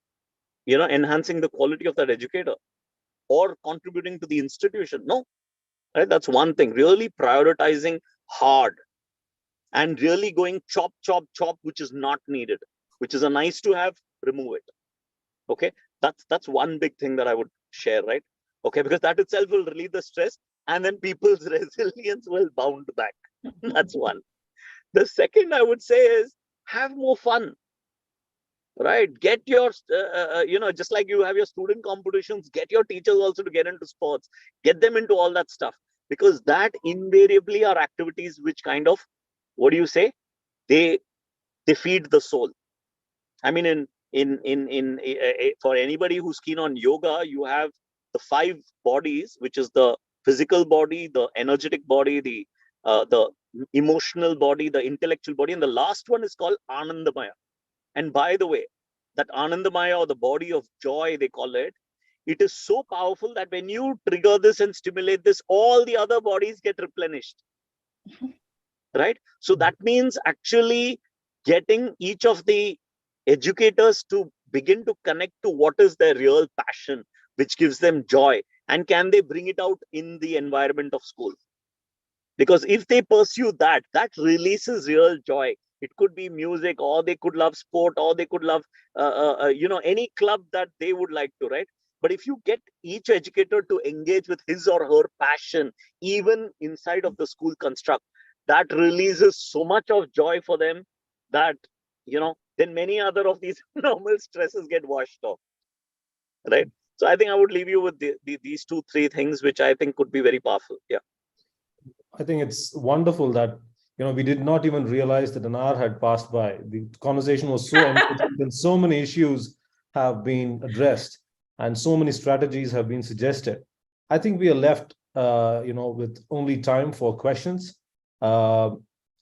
enhancing the quality of that educator or contributing to the institution? No, right? That's one thing. Really prioritizing hard and really going chop, which is not needed, which is a nice to have, remove it. Okay. That's one big thing that I would share, right? Okay. Because that itself will relieve the stress and then people's resilience will bounce back. That's one. The second I would say is have more fun. Right, get your just like you have your student competitions, get your teachers also to get into sports, get them into all that stuff, because that invariably are activities which kind of, what do you say, they feed the soul. I mean, for anybody who's keen on yoga, you have the 5 bodies, which is the physical body, the energetic body, the emotional body, the intellectual body, and the last one is called Anandamaya. And by the way, that Anandamaya, or the body of joy, they call it, it is so powerful that when you trigger this and stimulate this, all the other bodies get replenished. Right? So that means actually getting each of the educators to begin to connect to what is their real passion, which gives them joy, and can they bring it out in the environment of school? Because if they pursue that, that releases real joy. It could be music, or they could love sport, or they could love any club that they would like to, right? But if you get each educator to engage with his or her passion, even inside of the school construct, that releases so much of joy for them that, then many other of these normal stresses get washed off, right? So I think I would leave you with these 2-3 things, which I think could be very powerful. Yeah. I think it's wonderful that, we did not even realize that an hour had passed by. The conversation was so enriching, and so many issues have been addressed, and so many strategies have been suggested. I think we are left, with only time for questions.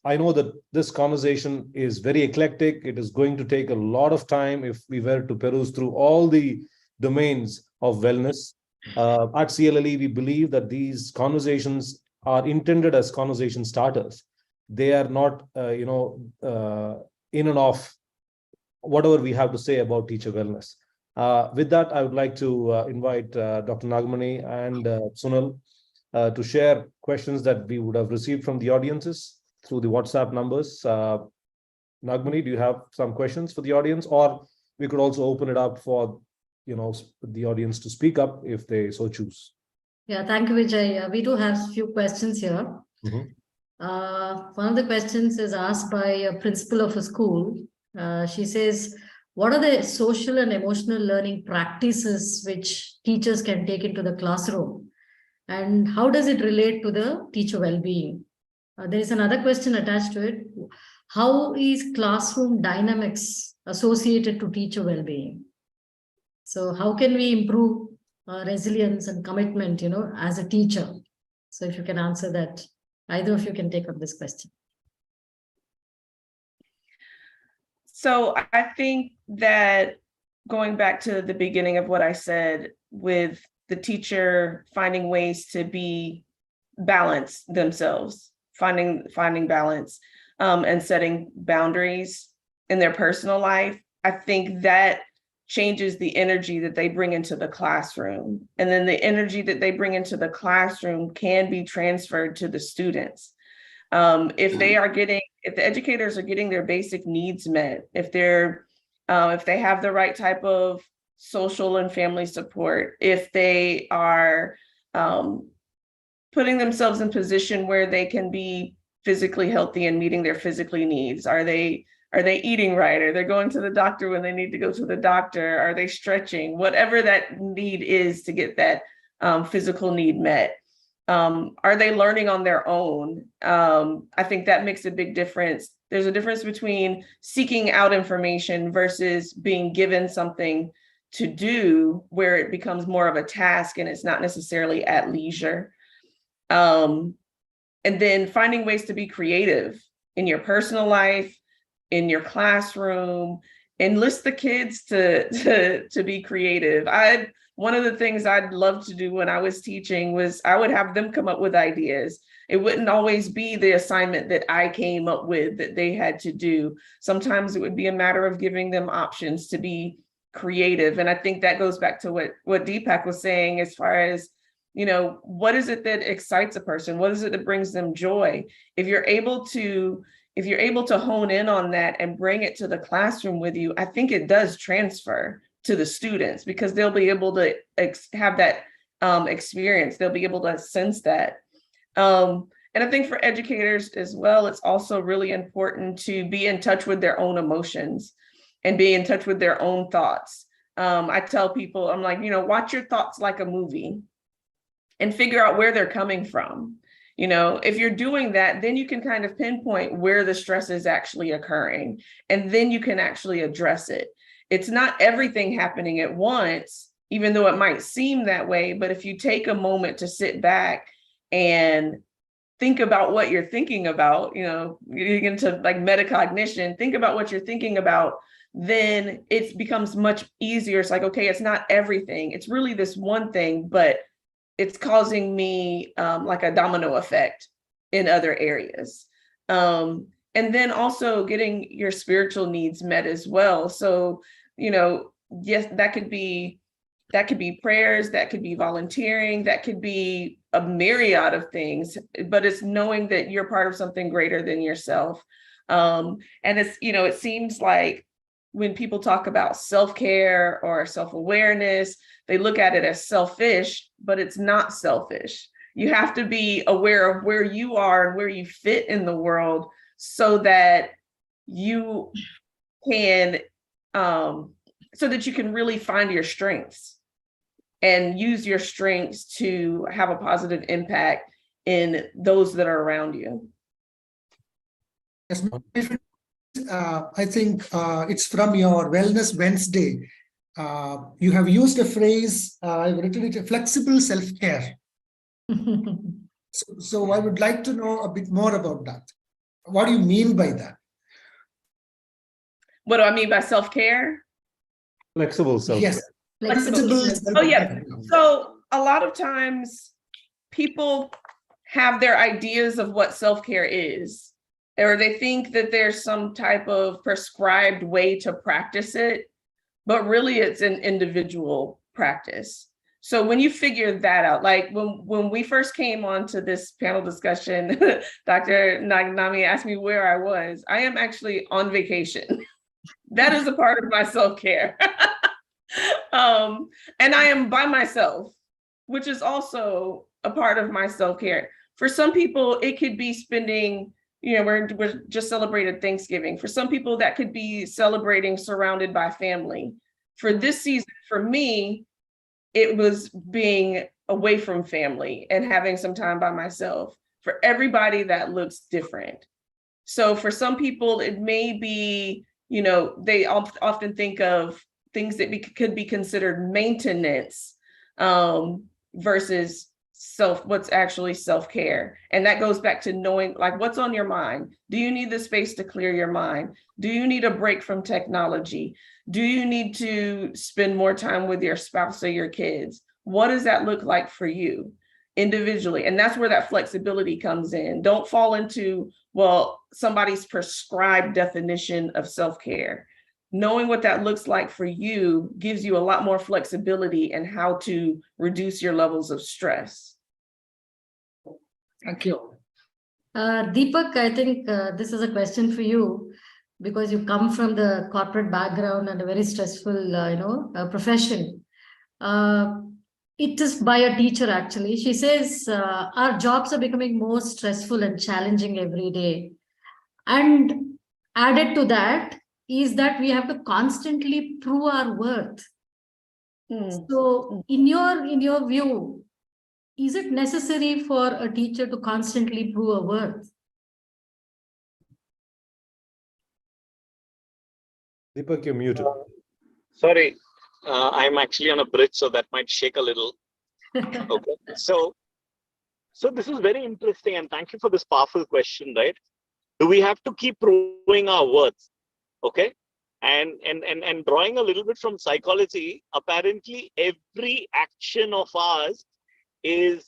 I know that this conversation is very eclectic. It is going to take a lot of time if we were to peruse through all the domains of wellness. At CLLE, we believe that these conversations are intended as conversation starters. They are not, in and off whatever we have to say about teacher wellness. With that, I would like to invite Dr. Nagamani and Sunil to share questions that we would have received from the audiences through the WhatsApp numbers. Nagamani, do you have some questions for the audience, or we could also open it up for the audience to speak up if they so choose? Yeah, thank you, Vijay. We do have a few questions here. Mm-hmm. One of the questions is asked by a principal of a school. She says, what are the social and emotional learning practices which teachers can take into the classroom? And how does it relate to the teacher well-being? There is another question attached to it. How is classroom dynamics associated to teacher well-being? So how can we improve resilience and commitment, as a teacher? So if you can answer that, either of you can take up this question. So I think that going back to the beginning of what I said, with the teacher finding ways to be balanced themselves, finding balance, and setting boundaries in their personal life, I think that changes the energy that they bring into the classroom. And then the energy that they bring into the classroom can be transferred to the students. If the educators are getting their basic needs met, if they have the right type of social and family support, if they are putting themselves in position where they can be physically healthy and meeting their physically needs, are they eating right? Are they going to the doctor when they need to go to the doctor? Are they stretching? Whatever that need is to get that physical need met. Are they learning on their own? I think that makes a big difference. There's a difference between seeking out information versus being given something to do where it becomes more of a task and it's not necessarily at leisure. And then finding ways to be creative in your personal life, in your classroom, enlist the kids to be creative. One of the things I'd love to do when I was teaching was I would have them come up with ideas. It wouldn't always be the assignment that I came up with that they had to do. Sometimes it would be a matter of giving them options to be creative. And I think that goes back to what Deepak was saying, as far as, what is it that excites a person? What is it that brings them joy? If you're able to hone in on that and bring it to the classroom with you, I think it does transfer to the students, because they'll be able to have that experience. They'll be able to sense that. And I think for educators as well, it's also really important to be in touch with their own emotions and be in touch with their own thoughts. I tell people, I'm like, watch your thoughts like a movie and figure out where they're coming from. If you're doing that, then you can kind of pinpoint where the stress is actually occurring, and then you can actually address it. It's not everything happening at once, even though it might seem that way. But if you take a moment to sit back and think about what you're thinking about, getting into like metacognition, think about what you're thinking about, then it becomes much easier. It's like, okay, it's not everything. It's really this one thing, but it's causing me like a domino effect in other areas. And then also getting your spiritual needs met as well. So, yes, that could be prayers, that could be volunteering, that could be a myriad of things, but it's knowing that you're part of something greater than yourself. And it's, it seems like when people talk about self-care or self-awareness, they look at it as selfish, but it's not selfish. You have to be aware of where you are and where you fit in the world so that you can, so that you can really find your strengths and use your strengths to have a positive impact in those that are around you. Yes, I think it's from your Wellness Wednesday. You have used a phrase, I've written it, flexible self-care. So I would like to know a bit more about that. What do you mean by that? What do I mean by self-care? Flexible self-care. Yes. Flexible. Oh, yeah. So a lot of times people have their ideas of what self-care is, or they think that there's some type of prescribed way to practice it, but really it's an individual practice. So when you figure that out, like when we first came on to this panel discussion, Dr. Nagnami asked me where I was. I am actually on vacation. That is a part of my self-care. And I am by myself, which is also a part of my self-care. For some people, it could be spending, we're just celebrated Thanksgiving. For some people, that could be celebrating surrounded by family. For this season, for me, it was being away from family and having some time by myself. For everybody, that looks different. So for some people, it may be, they often think of things that could be considered maintenance versus what's actually self-care. And that goes back to knowing, like, what's on your mind. Do you need the space to clear your mind? Do you need a break from technology? Do you need to spend more time with your spouse or your kids? What does that look like for you individually? And that's where that flexibility comes in. Don't fall into, somebody's prescribed definition of self-care. Knowing what that looks like for you gives you a lot more flexibility in how to reduce your levels of stress. Thank you. Deepak, I think this is a question for you because you come from the corporate background and a very stressful, profession. It is by a teacher, actually. She says, our jobs are becoming more stressful and challenging every day. And added to that is that we have to constantly prove our worth. So in your view, is it necessary for a teacher to constantly prove a worth? Deepak, you're muted. Sorry, I'm actually on a bridge, so that might shake a little. Okay, so this is very interesting, and thank you for this powerful question, right? Do we have to keep proving our worth? Okay, and drawing a little bit from psychology, apparently every action of ours is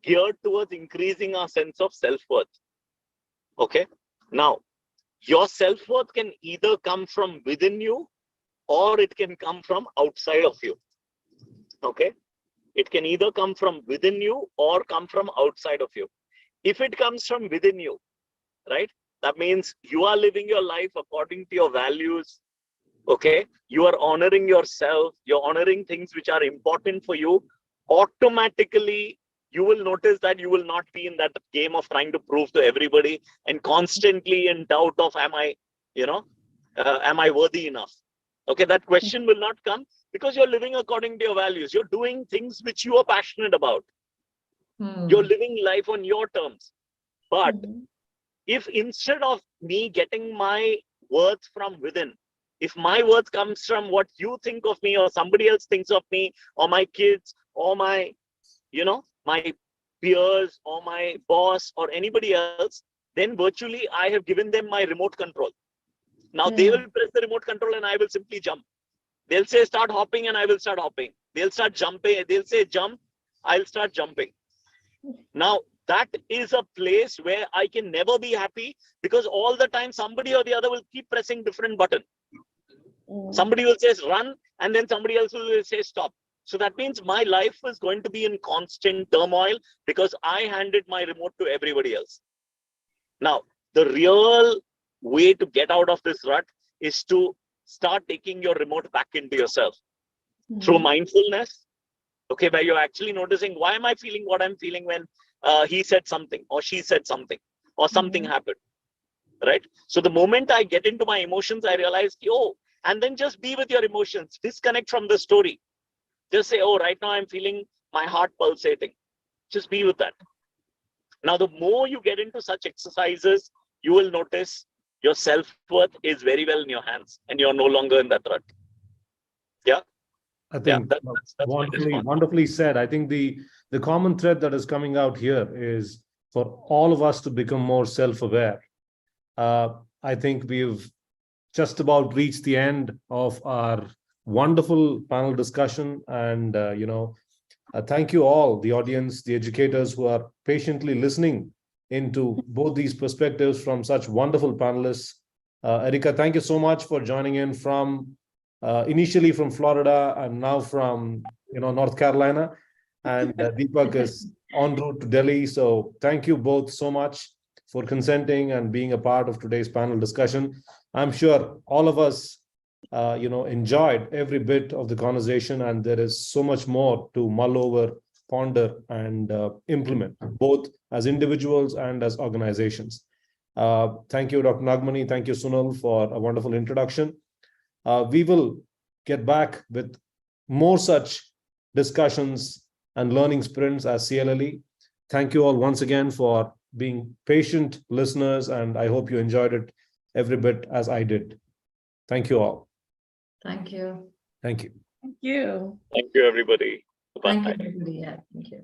geared towards increasing our sense of self-worth. Okay, now your self-worth can either come from within you or it can come from outside of you. Okay, it can either come from within you or come from outside of you. If it comes from within you, right, that means you are living your life according to your values. Okay, you are honoring yourself, you're honoring things which are important for you. Automatically, you will notice that you will not be in that game of trying to prove to everybody and constantly in doubt of, am I worthy enough? Okay, that question will not come because you're living according to your values. You're doing things which you are passionate about. You're living life on your terms. But if instead of me getting my worth from within, if my worth comes from what you think of me or somebody else thinks of me or my kids or my, my peers or my boss or anybody else, then virtually I have given them my remote control. Now they will press the remote control and I will simply jump. They'll say start hopping and I will start hopping. They'll start jumping. They'll say jump, I'll start jumping. Now that is a place where I can never be happy, because all the time somebody or the other will keep pressing different button. Somebody will say run and then somebody else will say stop. So that means my life is going to be in constant turmoil because I handed my remote to everybody else. Now, the real way to get out of this rut is to start taking your remote back into yourself through mindfulness. Okay, where you're actually noticing, why am I feeling what I'm feeling when he said something or she said something or something happened, right? So the moment I get into my emotions, I realize, and then just be with your emotions, disconnect from the story. Just say, right now I'm feeling my heart pulsating. Just be with that. Now, the more you get into such exercises, you will notice your self-worth is very well in your hands and you're no longer in that rut. Yeah. I think that's wonderfully said. I think the common thread that is coming out here is for all of us to become more self-aware. I think we've just about reached the end of our wonderful panel discussion. And, thank you all, the audience, the educators who are patiently listening into both these perspectives from such wonderful panelists. Erica, thank you so much for joining in from initially from Florida and now from North Carolina. And Deepak is en route to Delhi. So thank you both so much for consenting and being a part of today's panel discussion. I'm sure all of us enjoyed every bit of the conversation, and there is so much more to mull over, ponder, and implement, both as individuals and as organizations. Thank you, Dr. Nagmani. Thank you, Sunal, for a wonderful introduction. We will get back with more such discussions and learning sprints as CLLE. Thank you all once again for being patient listeners, and I hope you enjoyed it every bit as I did. Thank you all. Thank you. Thank you. Thank you. Thank you, everybody. Bye. Thank you, everybody. Yeah, thank you.